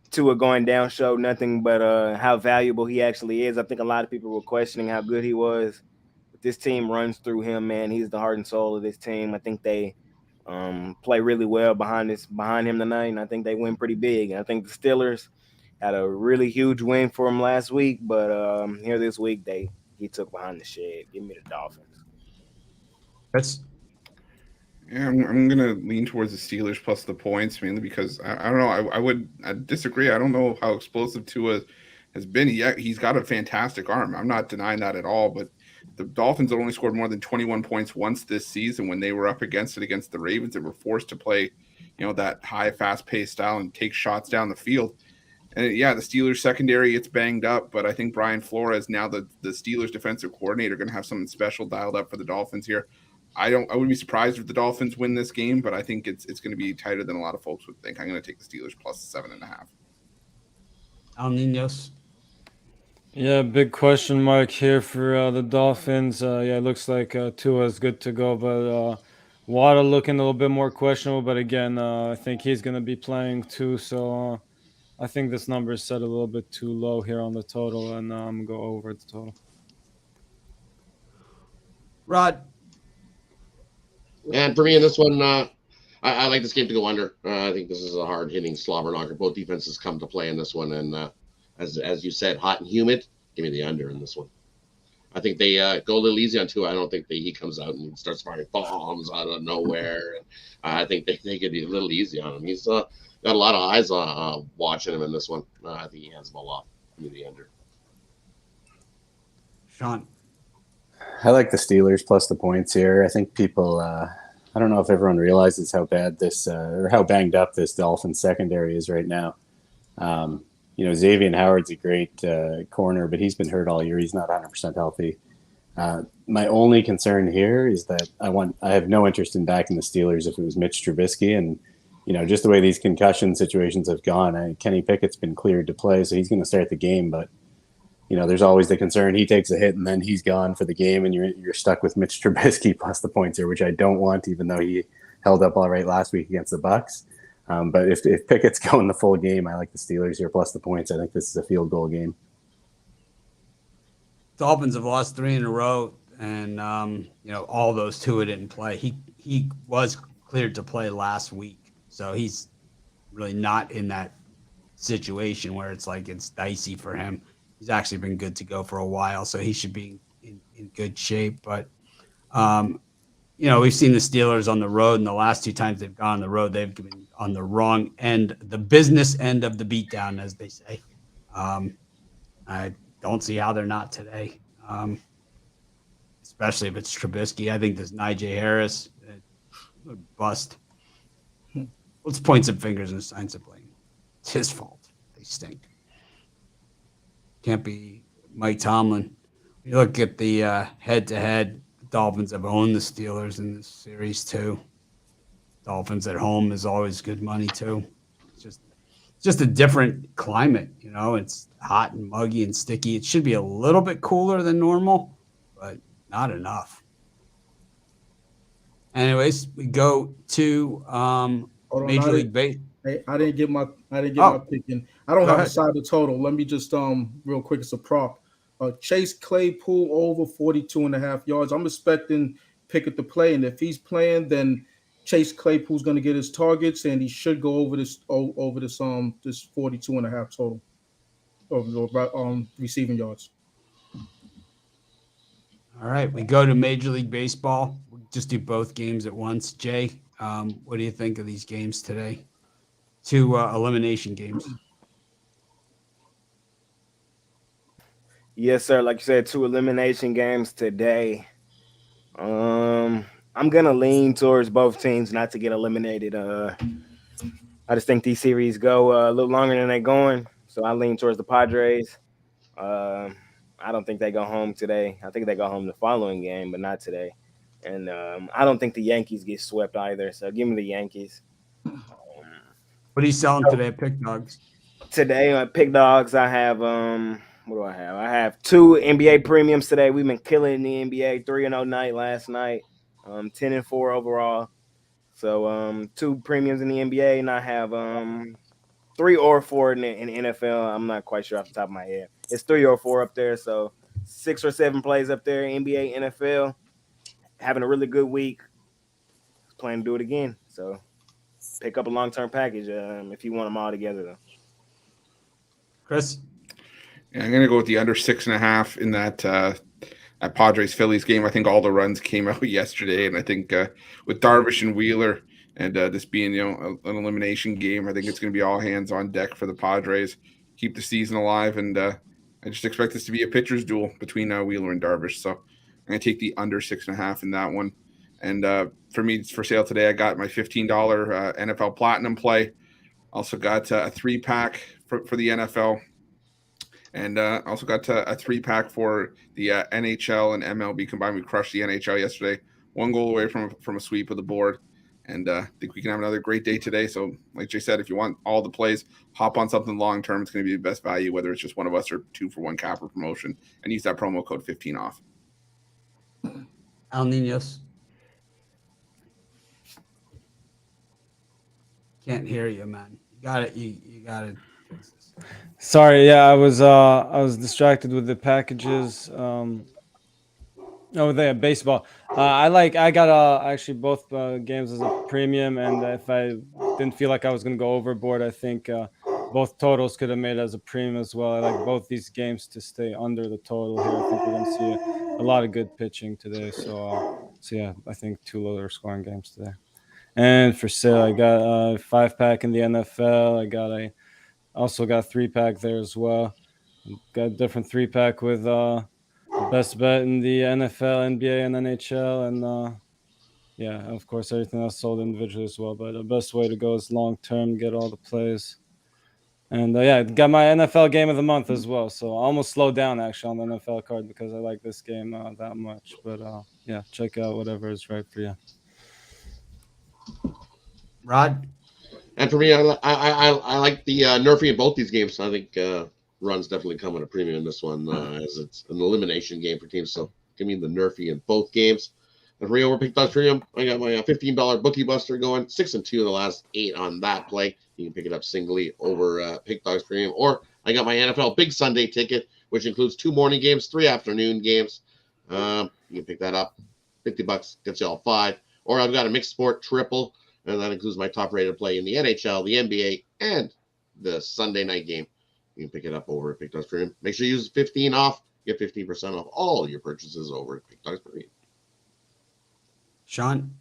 Tua going down showed nothing but how valuable he actually is. I think a lot of people were questioning how good he was. But this team runs through him, man. He's the heart and soul of this team. I think they play really well behind him tonight, and I think they win pretty big. And I think the Steelers had a really huge win for him last week, but here this week he took behind the shed. Give me the Dolphins. I'm gonna lean towards the Steelers plus the points, mainly because I don't know. I disagree. I don't know how explosive Tua has been. He's got a fantastic arm. I'm not denying that at all. But the Dolphins have only scored more than 21 points once this season when they were up against the Ravens. They were forced to play, that high, fast-paced style and take shots down the field. And the Steelers secondary, it's banged up, but I think Brian Flores, now the Steelers defensive coordinator, going to have something special dialed up for the Dolphins here. I wouldn't be surprised if the Dolphins win this game, but I think it's going to be tighter than a lot of folks would think. I'm going to take the Steelers plus 7.5. Al Niños. Yeah, big question mark here for the Dolphins. It looks like Tua is good to go, but Waddle looking a little bit more questionable. But again, I think he's going to be playing too, so I think this number is set a little bit too low here on the total, and I'm going to go over the total. Rod? And for me in this one, I like this game to go under. I think this is a hard-hitting slobber knocker. Both defenses come to play in this one, and as you said, hot and humid. Give me the under in this one. I think they go a little easy on Tua. I don't think he comes out and starts firing bombs out of nowhere. I think they take it a little easy on him. He's got a lot of eyes watching him in this one. I think he has the ball off. Give me the under. Sean? I like the Steelers plus the points here. I think people, I don't know if everyone realizes how bad this or how banged up this Dolphins secondary is right now. Xavier Howard's a great corner, but he's been hurt all year. He's not 100% healthy. My only concern here is that I have no interest in backing the Steelers if it was Mitch Trubisky. And, just the way these concussion situations have gone, Kenny Pickett's been cleared to play, so he's going to start the game. But, there's always the concern he takes a hit and then he's gone for the game, and you're stuck with Mitch Trubisky plus the points here, which I don't want, even though he held up all right last week against the Bucs. But if Pickett's going the full game, I like the Steelers here plus the points. I think this is a field goal game. Dolphins have lost 3 in a row, and all those Tua didn't play. He was cleared to play last week, so he's really not in that situation where it's like it's dicey for him. He's actually been good to go for a while, so he should be in good shape. But we've seen the Steelers on the road, and the last 2 times they've gone on the road, they've been on the wrong end, the business end of the beatdown, as they say. I don't see how they're not today, especially if it's Trubisky. I think this Najee Harris would bust. Let's point some fingers and sign some blame. It's his fault. They stink. Can't be Mike Tomlin. You look at the head-to-head, the Dolphins have owned the Steelers in this series too. Dolphins at home is always good money too. It's just a different climate, It's hot and muggy and sticky. It should be a little bit cooler than normal, but not enough. Anyways, we go to Major League Baseball. Hey, I didn't get my Oh. pick in. I don't Go have a ahead. side of total. Let me just real quick. It's a prop. Chase Claypool over 42.5 yards. I'm expecting Pickett to play, and if he's playing, then Chase Claypool's going to get his targets, and he should go over this 42.5 total of receiving yards. All right, we go to Major League Baseball. We'll just do both games at once. Jay, what do you think of these games today? Two elimination games. Yes, sir. Like you said, 2 elimination games today. I'm gonna lean towards both teams not to get eliminated. I just think these series go a little longer than they're going, so I lean towards the Padres. I don't think they go home today. I think they go home the following game, but not today. And I don't think the Yankees get swept either. So give me the Yankees. What are you selling today at Pick Dogs? Today on Pick Dogs, I have what do I have? I have 2 NBA premiums today. We've been killing the NBA. 3-0 night last night. 10-4 overall. So 2 premiums in the NBA, and I have 3 or 4 in the NFL. I'm not quite sure off the top of my head. It's 3 or 4 up there. So 6 or 7 plays up there. NBA, NFL, having a really good week. Plan to do it again. So pick up a long-term package if you want them all together, though. Chris? Yeah, I'm going to go with the under 6.5 in that Padres-Phillies game. I think all the runs came out yesterday, and I think with Darvish and Wheeler and this being an elimination game, I think it's going to be all hands on deck for the Padres. Keep the season alive, and I just expect this to be a pitcher's duel between Wheeler and Darvish. So I'm going to take the under 6.5 in that one. And for me, it's for sale today. I got my $15 NFL Platinum play. Also got a 3-pack for the NFL. And also got a 3-pack for the NHL and MLB combined. We crushed the NHL yesterday. 1 goal away from a sweep of the board. And I think we can have another great day today. So like Jay said, if you want all the plays, hop on something long-term. It's going to be the best value, whether it's just one of us or 2-for-1 capper promotion. And use that promo code 15 off. Al Niños. Can't hear you, man. You got it. You got it. Sorry, yeah, I was distracted with the packages. There, baseball. I got actually both games as a premium, and if I didn't feel like I was gonna go overboard, I think both totals could have made as a premium as well. I like both these games to stay under the total here. I think we're gonna see a lot of good pitching today. So yeah, I think 2 lower scoring games today. And for sale, I got a 5-pack in the NFL. I also got 3-pack there as well. Got a different 3-pack with best bet in the NFL, NBA, and NHL, and yeah, of course, everything else sold individually as well. But the best way to go is long term, get all the plays. And yeah, got my NFL game of the month as well. So I almost slowed down actually on the NFL card because I like this game that much. But yeah, check out whatever is right for you. Rod? And for me, I like the nerfing in both these games. I think runs definitely come at a premium in this one as it's an elimination game for teams. So give me the nerfing in both games. And for me, over Pick Dogs Premium, I got my $15 Bookie Buster going. 6-2 of the last 8 on that play. You can pick it up singly over Pick Dogs Premium. Or I got my NFL Big Sunday ticket, which includes 2 morning games, 3 afternoon games. You can pick that up. $50 gets you all 5. Or I've got a mixed sport triple, and that includes my top rated play in the NHL, the NBA, and the Sunday night game. You can pick it up over at Pick Dogs Premium. Make sure you use 15 off. Get 15% off all your purchases over at Pick Dogs Premium. Sean?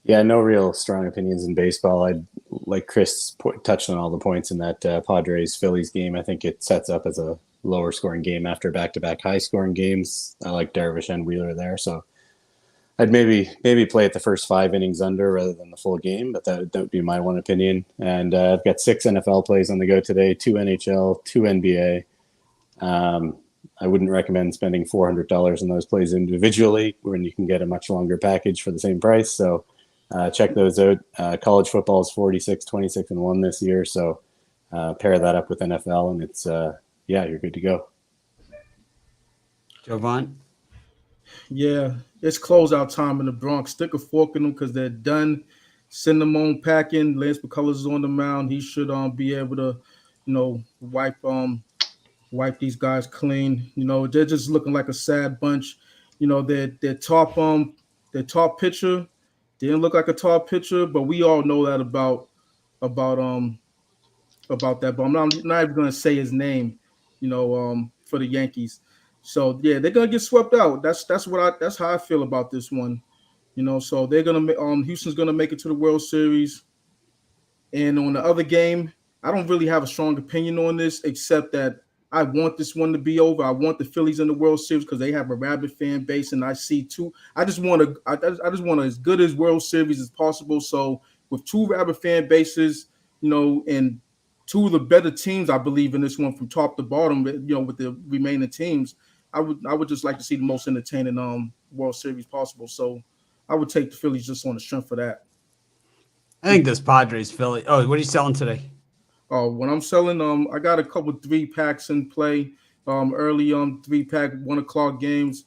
Yeah, no real strong opinions in baseball. I like Chris touched on all the points in that Padres-Phillies game. I think it sets up as a lower scoring game after back-to-back high scoring games. I like Darvish and Wheeler there, so I'd maybe play it the first 5 innings under rather than the full game, but that would be my one opinion. And I've got 6 NFL plays on the go today, 2 NHL, 2 NBA. I wouldn't recommend spending $400 on those plays individually when you can get a much longer package for the same price. So check those out. College football is 46, 26, and 1 this year. So pair that up with NFL, and it's you're good to go. Jovan? Yeah, it's closeout time in the Bronx. Stick a fork in them because they're done. send them on packing. Lance McCullers is on the mound. He should be able to, wipe these guys clean. They're just looking like a sad bunch. Their top pitcher didn't look like a top pitcher, but we all know that about that. But I'm not even going to say his name. For the Yankees. So yeah, they're gonna get swept out. That's how I feel about this one. So they're gonna Houston's gonna make it to the World Series. And on the other game, I don't really have a strong opinion on this, except that I want this one to be over. I want the Phillies in the World Series because they have a rabid fan base, and I see two. I just want as good as World Series as possible. So with two rabid fan bases, and two of the better teams, I believe in this one from top to bottom. With the remaining teams, I would just like to see the most entertaining World Series possible. So I would take the Phillies just on the strength for that. I think this Padres Philly. Oh, what are you selling today? When I'm selling, I got a couple 3-packs in play. Early 3-pack 1:00 games.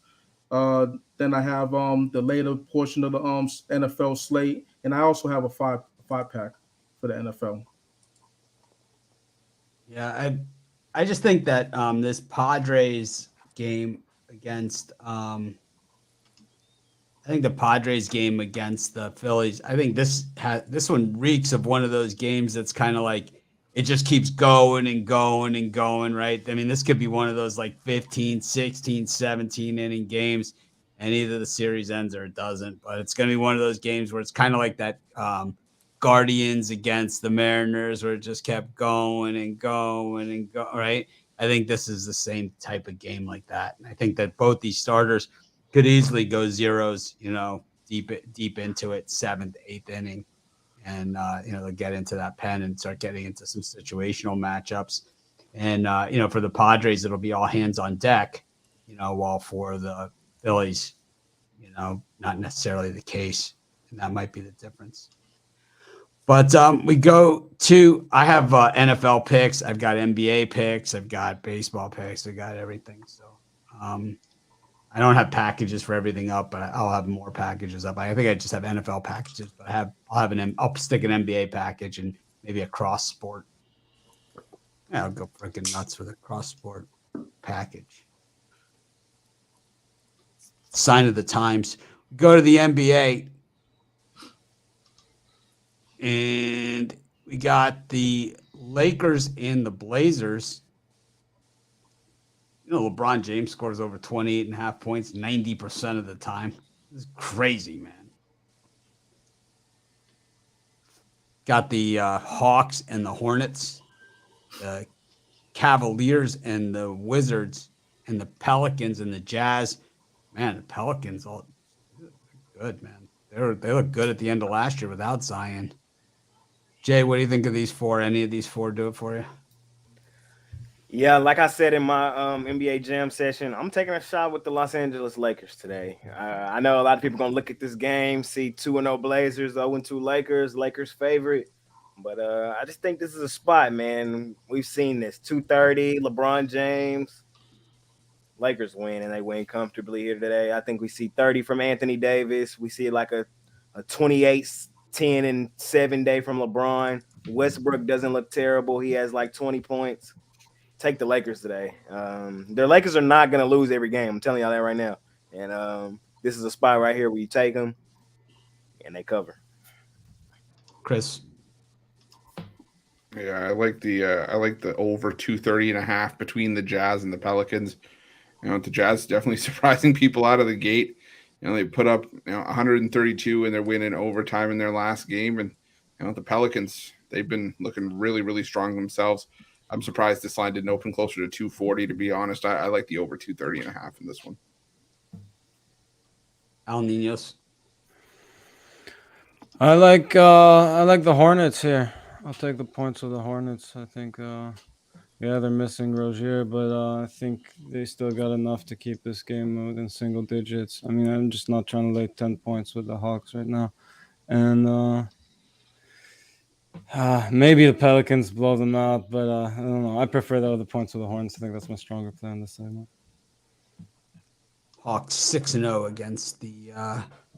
Then I have the later portion of the NFL slate, and I also have a 5-pack for the NFL. Yeah, I just think that this Padres game against I think the Padres game against the Phillies, I think this one reeks of one of those games that's kind of like it just keeps going and going and going, right? I mean, this could be one of those like 15, 16, 17 inning games, and either the series ends or it doesn't. But it's going to be one of those games where it's kind of like that Guardians against the Mariners where it just kept going and going and go, right? I think this is the same type of game like that. And I think that both these starters could easily go zeros, deep into it, 7th, 8th inning. And, they'll get into that pen and start getting into some situational matchups. And, for the Padres, it'll be all hands on deck, while for the Phillies, not necessarily the case. And that might be the difference. But we go to, I have NFL picks. I've got NBA picks. I've got baseball picks. I got everything. So I don't have packages for everything up, but I'll have more packages up. I think I just have NFL packages, but I'll stick an NBA package and maybe a cross sport. Yeah, I'll go freaking nuts with a cross sport package. Sign of the times. Go to the NBA. And we got the Lakers and the Blazers. LeBron James scores over 28.5 points 90% of the time. This is crazy, man. Got the Hawks and the Hornets, the Cavaliers and the Wizards, and the Pelicans and the Jazz. Man, the Pelicans all good, man. They look good at the end of last year without Zion. Jay, what do you think of these four? Any of these four do it for you? Yeah, like I said in my NBA Jam session, I'm taking a shot with the Los Angeles Lakers today. I know a lot of people are going to look at this game, see 2-0 Blazers, 0-2 Lakers favorite. But I just think this is a spot, man. We've seen this. 2:30, LeBron James. Lakers win, and they win comfortably here today. I think we see 30 from Anthony Davis. We see like a 28, 10, and 7 day from LeBron. Westbrook doesn't look terrible. He has like 20 points. Take the Lakers today. The Lakers are not going to lose every game. I'm telling y'all that right now. And this is a spot right here where you take them and they cover. Chris. Yeah, I like the over 230.5 between the Jazz and the Pelicans. The Jazz definitely surprising people out of the gate. They put up 132 and they're winning overtime in their last game. And the Pelicans, they've been looking really, really strong themselves. I'm surprised this line didn't open closer to 240, to be honest. I like the over 230.5 in this one. Al Ninos. I like the Hornets here. I'll take the points of the Hornets. I think they're missing Rozier, but I think they still got enough to keep this game within single digits. I mean, I'm just not trying to lay 10 points with the Hawks right now. And maybe the Pelicans blow them out, but I don't know. I prefer the other points of the Hornets. I think that's my stronger play on this segment. Hawks 6-0 against the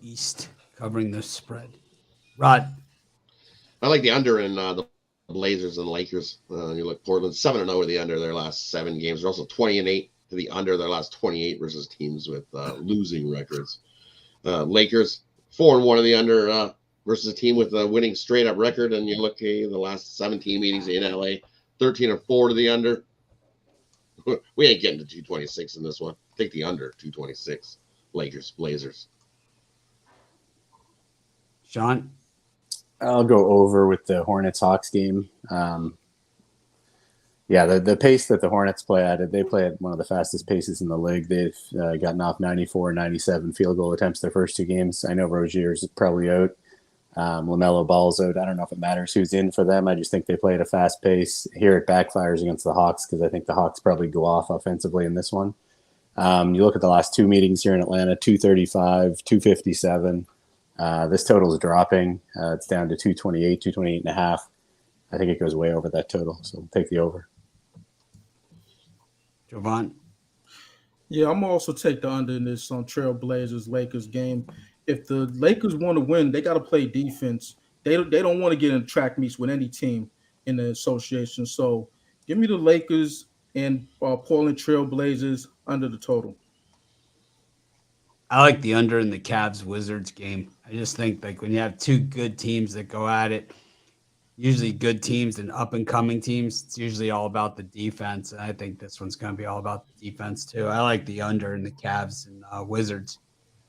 East, covering the spread. Rod. I like the under in the Blazers and Lakers. You look Portland 7-0 with the under their last 7 games. They're also 20-8 to the under their last 28 versus teams with losing records. Lakers 4-1 to the under versus a team with a winning straight up record. And you look the last 17 meetings in LA, 13-4 to the under. We ain't getting to 226 in this one. Take the under 226. Lakers, Blazers. Sean? I'll go over with the Hornets-Hawks game. The pace that the Hornets play at, they play at one of the fastest paces in the league. They've gotten off 94 and 97 field goal attempts their first 2 games. I know Rozier's probably out. LaMelo Ball's out. I don't know if it matters who's in for them. I just think they play at a fast pace. Here it backfires against the Hawks because I think the Hawks probably go off offensively in this one. You look at the last 2 meetings here in Atlanta, 235, 257. This total is dropping. It's down to 228, 228.5. I think it goes way over that total, so we'll take the over. Jovan? Yeah, I'm also take the under in this Trail Blazers Lakers game. If the Lakers want to win, they got to play defense. They don't want to get in track meets with any team in the association. So give me the Lakers and Portland Trail Blazers under the total. I like the under in the Cavs-Wizards game. I just think like when you have 2 good teams that go at it, usually good teams and up-and-coming teams, it's usually all about the defense. And I think this one's going to be all about the defense too. I like the under in the Cavs and Wizards.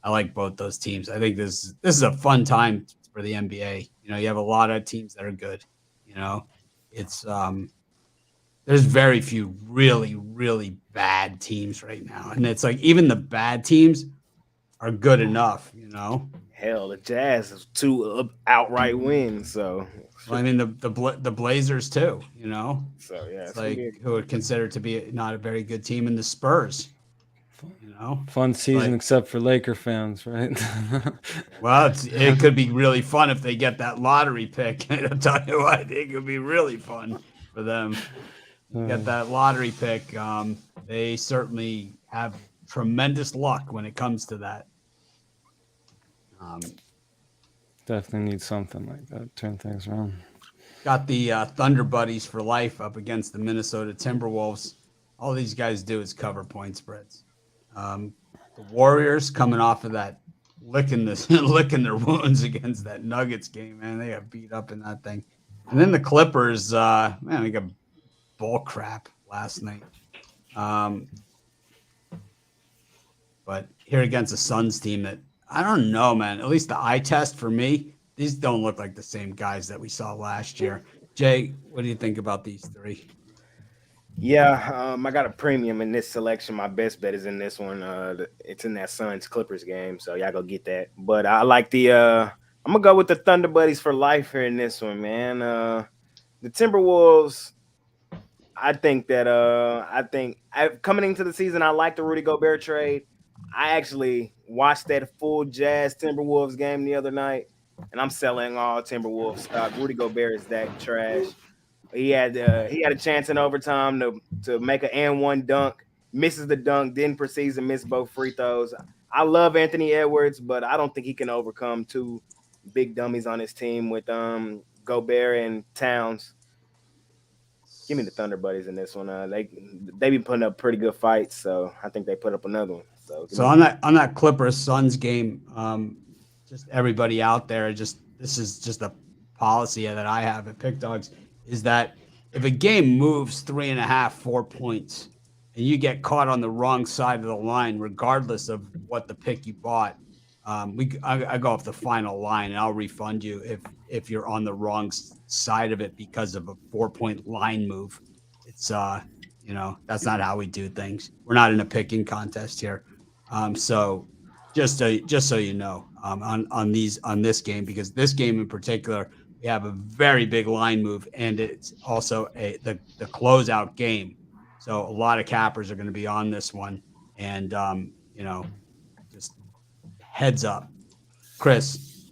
I like both those teams. I think this is a fun time for the NBA. You know, you have a lot of teams that are good. You know, it's there's very few really, really bad teams right now. And it's like even the bad teams are good enough, you know. Hell, the Jazz have 2 outright wins, so. Well, I mean the Blazers too, you know. So yeah, it's like who would consider to be not a very good team, in the Spurs. You know, fun season except for Laker fans, right? Well, it could be really fun if they get that lottery pick. I'll tell you what, I think it would be really fun for them. Get that lottery pick. They certainly have tremendous luck when it comes to that. Definitely need something like that. Turn things around. Got the Thunder Buddies for life up against the Minnesota Timberwolves. All these guys do is cover point spreads. The Warriors coming off of that licking their wounds against that Nuggets game, man. They got beat up in that thing. And then the Clippers, man, they got bull crap last night. But here against the Suns team that, I don't know, man. At least the eye test for me, these don't look like the same guys that we saw last year. Jay, what do you think about these 3? Yeah, I got a premium in this selection. My best bet is in this one. It's in that Suns-Clippers game, so y'all go get that. But I like I'm going to go with the Thunder Buddies for life here in this one, man. The Timberwolves, I think that coming into the season, I like the Rudy Gobert trade. I actually watched that full Jazz Timberwolves game the other night, and I'm selling all Timberwolves stock. Rudy Gobert is that trash. He had a chance in overtime to make an and-1 dunk, misses the dunk, then proceeds to miss both free throws. I love Anthony Edwards, but I don't think he can overcome 2 big dummies on his team with Gobert and Towns. Give me the Thunder Buddies in this one. They be putting up pretty good fights, so I think they put up another one. So on that Clippers Suns game, just everybody out there, this is just a policy that I have at Pick Dogs, is that if a game moves 3.5, 4 points, and you get caught on the wrong side of the line, regardless of what the pick you bought, I go off the final line, and I'll refund you if you're on the wrong side of it because of a 4-point line move. It's that's not how we do things. We're not in a picking contest here. So just so you know, on this game, because this game in particular, we have a very big line move, and it's also the closeout game. So a lot of cappers are going to be on this one, and just heads up. Chris.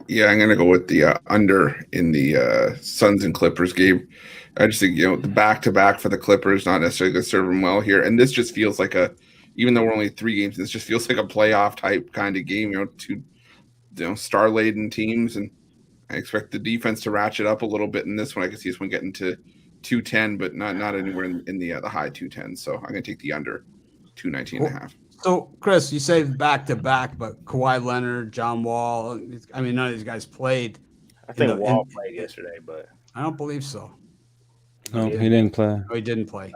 Yeah, I'm going to go with the under in the Suns and Clippers game. I just think, the back-to-back for the Clippers not necessarily going to serve them well here. And this just feels like even though we're only 3 games, this just feels like a playoff type kind of game. star-laden teams, and I expect the defense to ratchet up a little bit in this one. I can see this one getting to 210, but not anywhere in the high 210s. So I'm going to take the under 219.5. So, Chris, you say back-to-back, but Kawhi Leonard, John Wall, I mean, none of these guys played. I think Wall played yesterday, but I don't believe so. No, he didn't play. Oh, he didn't play.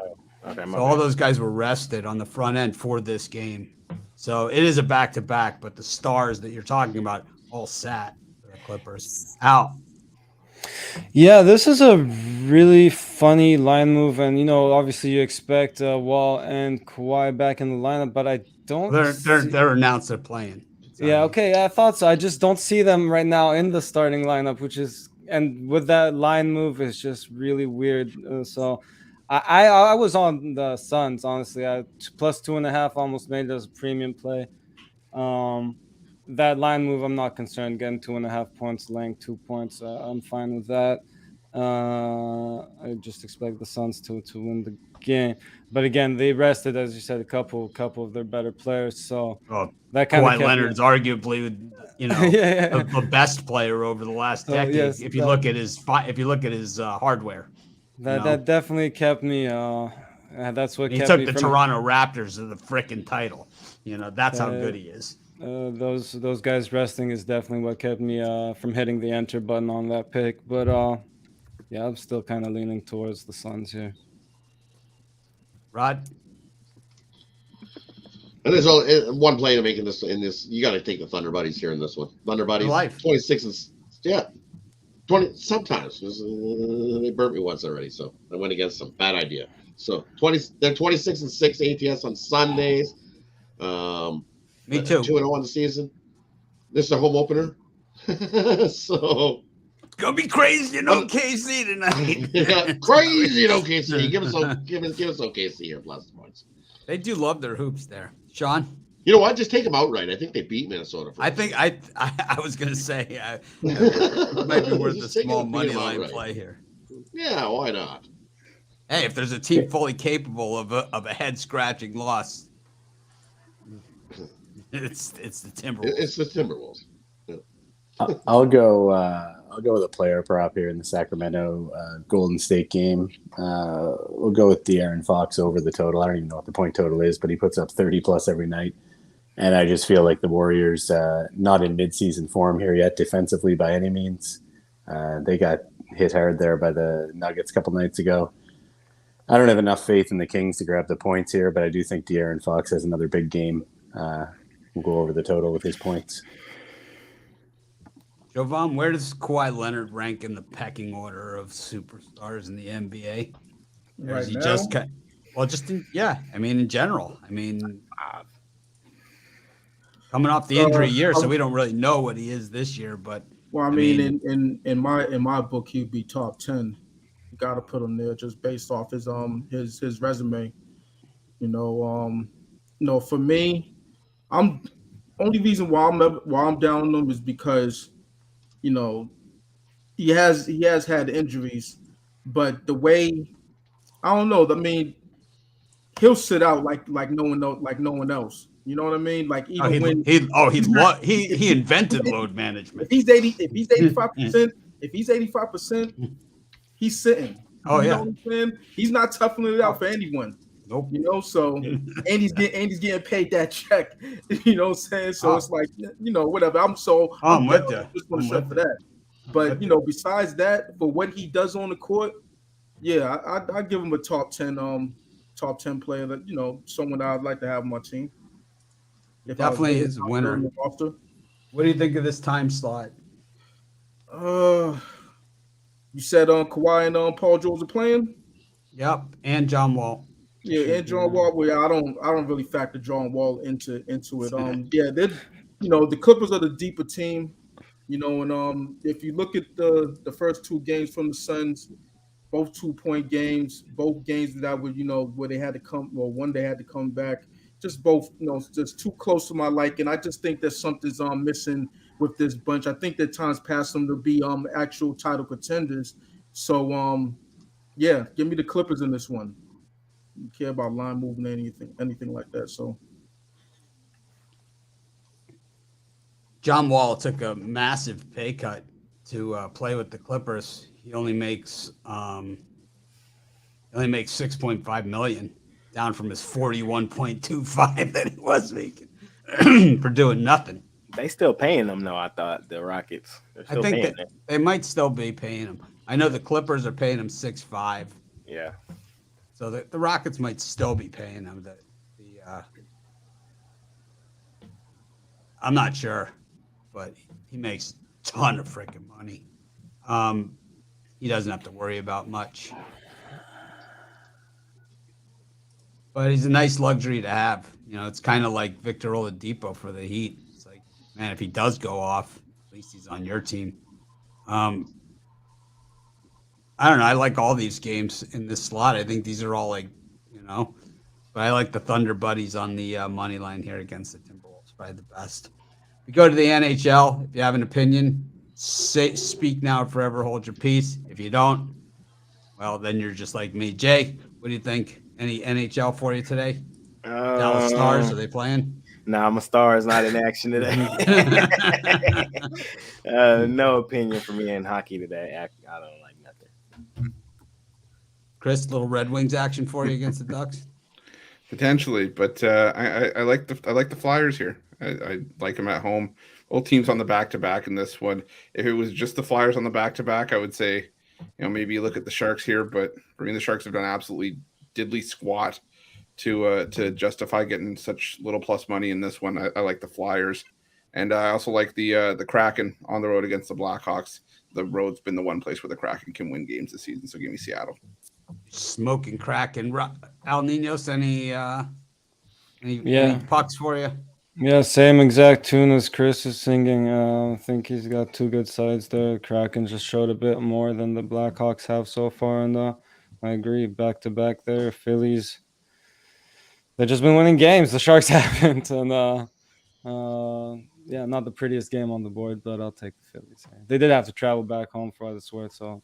okay, So all those guys were rested on the front end for this game. So it is a back-to-back, but the stars that you're talking about all sat for the Clippers. Out. Yeah, this is a really funny line move, and obviously you expect Wall and Kawhi back in the lineup, but I don't. They're announced they're playing. So. Yeah, okay, I thought so. I just don't see them right now in the starting lineup, and with that line move, it's just really weird. So I was on the Suns, honestly. I plus 2.5 almost made it as a premium play. That line move, I'm not concerned. Getting 2.5 points, laying 2 points, I'm fine with that. I just expect the Suns to win the game. But again, they rested, as you said, a couple of their better players. So that kind Kawhi Leonard's arguably, the best player over the last decade. Yes, if you look at his hardware, that definitely kept me. That's what he kept took me the from Toronto Raptors to the frickin' title. That's how good he is. Those guys resting is definitely what kept me from hitting the enter button on that pick. But yeah, I'm still kind of leaning towards the Suns here. Rod? And there's only one play to make in this. You got to take the Thunder Buddies here in this one. Thunder Buddies, 26 and 20. Sometimes they burnt me once already, so I went against them. Bad idea. So they're 26 and 6 ATS on Sundays. Me too. 2-0 on the season. This is their home opener. So it's gonna be crazy in OKC tonight. Yeah, crazy in OKC. Give us OKC here plus points. They do love their hoops there, Sean. You know what? Just take them outright. I think they beat Minnesota. I think I was gonna say it might be worth a small money line play here. Yeah, why not? Hey, if there's a team fully capable of a head scratching loss, it's the Timberwolves. It's the Timberwolves. Yeah. I'll go with a player prop here in the Sacramento Golden State game. We'll go with De'Aaron Fox over the total. I don't even know what the point total is, but he puts up 30 plus every night. And I just feel like the Warriors not in midseason form here yet defensively by any means. They got hit hard there by the Nuggets a couple nights ago. I don't have enough faith in the Kings to grab the points here, but I do think De'Aaron Fox has another big game. We'll go over the total with his points. Jovan, where does Kawhi Leonard rank in the pecking order of superstars in the NBA? Or is he just in general. I mean, coming off the injury year, so we don't really know what he is this year. But I mean, in my book, he'd be top 10. You got to put him there just based off his resume. For me, only reason why I'm down on him is because, he has had injuries, but the way, I don't know. I mean, he'll sit out like no one else. You know what I mean? Like even he invented load management. If he's 85%, he's sitting. Oh, you yeah. know what I'm saying? He's not toughing it out for anyone. Nope. So and he's getting paid that check. You know what I'm saying? So it's like, whatever. I'm with you. Just want to shut for that. But besides that, for what he does on the court, yeah, I give him a top 10 player that someone I'd like to have on my team. Definitely is a winner. What do you think of this time slot? You said Kawhi and Paul George are playing? Yep, and John Wall. Yeah, and John Wall. Well, I don't really factor John Wall into it. The Clippers are the deeper team, and if you look at the first two games from the Suns, both 2-point games, both games that were where they had to come, well, one they had to come back. Just both, just too close to my liking. I just think that something's missing with this bunch. I think that time's past them to be actual title contenders. So yeah, give me the Clippers in this one. You care about line moving anything like that. So John Wall took a massive pay cut to play with the Clippers. He only makes 6.5 million, down from his 41.25 that he was making for doing nothing. They still paying them though. I thought the Rockets. I think that they might still be paying him. I know the Clippers are paying him 6.5. Yeah. So the Rockets might still be paying him. I'm not sure, but he makes a ton of freaking money. He doesn't have to worry about much. But he's a nice luxury to have. You know, it's kind of like Victor Oladipo for the Heat. It's like, man, if he does go off, at least he's on your team. I don't know. I like all these games in this slot. I think these are all like, but I like the Thunder Buddies on the money line here against the Timberwolves. Probably the best. We go to the NHL. If you have an opinion, speak now or forever hold your peace. If you don't, well, then you're just like me. Jay, what do you think? Any NHL for you today? Dallas Stars, are they playing? Nah, my Stars not in action today. No opinion for me in hockey today. I don't like nothing. Chris, little Red Wings action for you against the Ducks? Potentially, but I like the Flyers here. I like them at home. Both teams on the back-to-back in this one. If it was just the Flyers on the back-to-back, I would say, maybe you look at the Sharks here. But for me, the Sharks have done absolutely diddly squat to justify getting such little plus money in this one. I like the Flyers, and I also like the Kraken on the road against the Blackhawks. The road's been the one place where the Kraken can win games this season. So give me Seattle. Smoking Kraken. Al Ninos, any pucks for you? Yeah, same exact tune as Chris is singing. I think he's got two good sides there. Kraken just showed a bit more than the Blackhawks have so far, and I agree. Back to back there, Phillies. They've just been winning games. The Sharks haven't, and not the prettiest game on the board, but I'll take the Phillies. They did have to travel back home for all it's worth, so.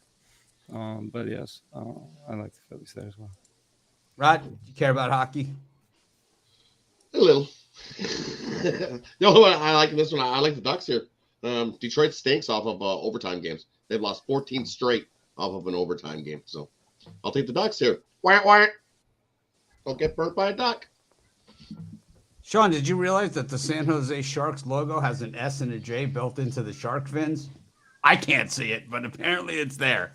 But yes, I like the Phillies there as well. Rod, do you care about hockey? A little. The only one I like in this one, I like the Ducks here. Detroit stinks off of overtime games. They've lost 14 straight off of an overtime game. So I'll take the Ducks here. Wah. Don't get burnt by a duck. Sean, did you realize that the San Jose Sharks logo has an S and a J built into the shark fins? I can't see it, but apparently it's there.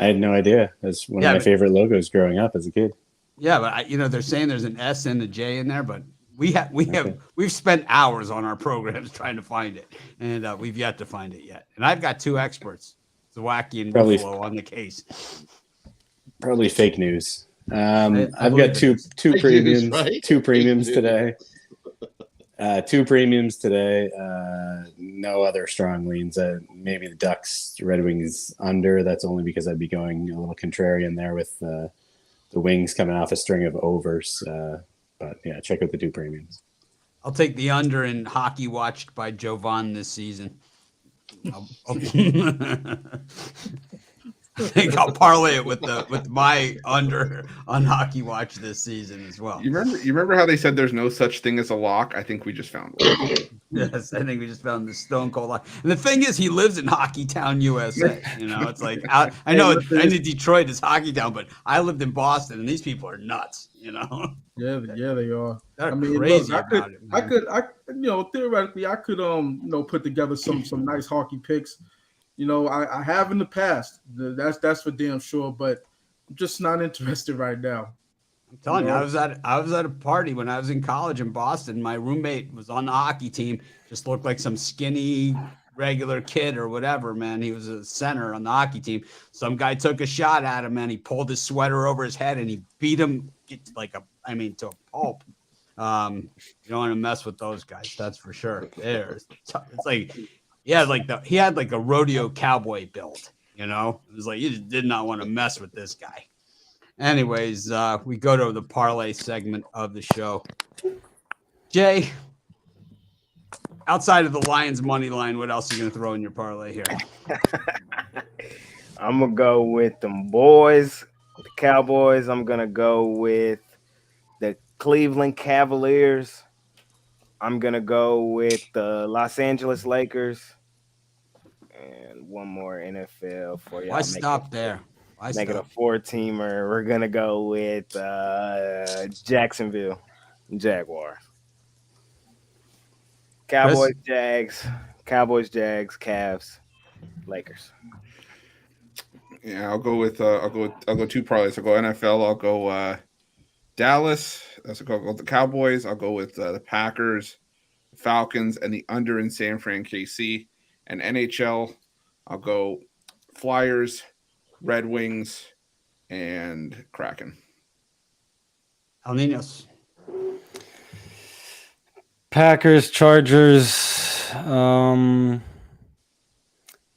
I had no idea. That's one of my favorite logos growing up as a kid. Yeah, but they're saying there's an S and a J in there, but we've spent hours on our programs trying to find it, and we've yet to find it yet. And I've got two experts, Zawacki and Buffalo, on the case. Probably fake news. I've got two premiums, right? Two premiums today. Two premiums today. No other strong leans. Maybe the Ducks, Red Wings under. That's only because I'd be going a little contrarian there with the Wings coming off a string of overs. But yeah, check out the two premiums. I'll take the under in hockey watched by Jovan this season. I think I'll parlay it with my under on Hockey Watch this season as well. You remember how they said there's no such thing as a lock? I think we just found one. Yes, I think we just found the stone cold lock. And the thing is, he lives in Hockey Town, USA. It's like I know Detroit is Hockey Town, but I lived in Boston, and these people are nuts. Yeah, they are. They're crazy about it. I could, theoretically, I could, put together some nice hockey picks. I have in the past. That's for damn sure, but I'm just not interested right now. I'm telling you, I was at a party when I was in college in Boston. My roommate was on the hockey team, just looked like some skinny regular kid or whatever, man. He was a center on the hockey team. Some guy took a shot at him, and he pulled his sweater over his head and he beat him to a pulp. You don't want to mess with those guys, that's for sure. It's like he had like a rodeo cowboy build, It was like you just did not want to mess with this guy. Anyways, we go to the parlay segment of the show. Jay, outside of the Lions money line, what else are you going to throw in your parlay here? I'm going to go with them boys, the Cowboys. I'm going to go with the Cleveland Cavaliers I'm gonna go with the Los Angeles Lakers. And one more NFL for y'all. Why stop there? Why Make it a stop? 4-teamer. We're gonna go with Jacksonville Jaguars. Cowboys, Jags, Cavs, Lakers. Yeah, I'll go two parlays. I'll go NFL. I'll go Dallas. I'll go the Cowboys. I'll go with the Packers, Falcons, and the under in San Fran KC. And NHL, I'll go Flyers, Red Wings, and Kraken. El Niños. Packers, Chargers, and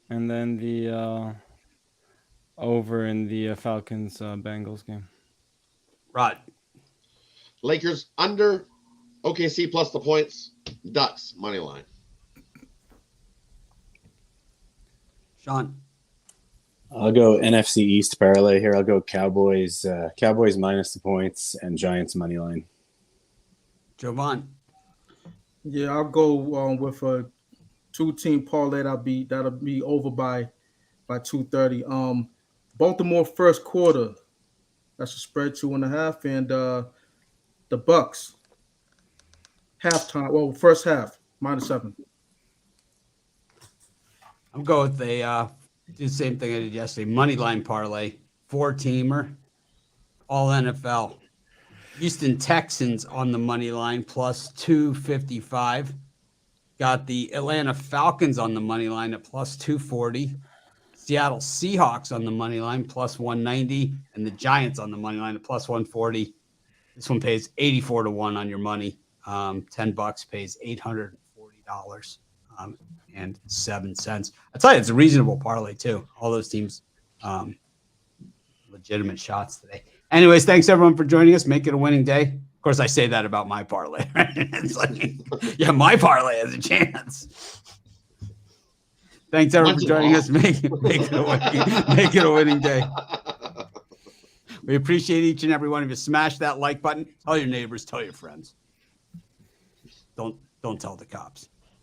then the over in the Falcons Bengals game. Rod. Lakers under, OKC plus the points, Ducks money line. Sean. I'll go NFC East parlay here. I'll go Cowboys minus the points and Giants money line. Jovan. Yeah, I'll go with a 2-team parlay. That'll be over by 2:30. Baltimore first quarter. That's a spread 2.5, and the Bucs halftime. Well, first half -7. I'm going with the same thing I did yesterday. Money line parlay, 4-teamer, all NFL. Houston Texans on the money line plus 255. Got the Atlanta Falcons on the money line at plus 240. Seattle Seahawks on the money line plus 190, and the Giants on the money line at plus 140. This one pays 84 to 1 on your money. $10 pays $840 and 7 cents. I tell you, it's a reasonable parlay too. All those teams, legitimate shots today. Anyways, thanks everyone for joining us. Make it a winning day. Of course, I say that about my parlay. Right? It's like, yeah, my parlay has a chance. Thanks everyone for joining us. Make it a winning day. We appreciate each and every one of you. Smash that like button. Tell your neighbors. Tell your friends. Don't tell the cops.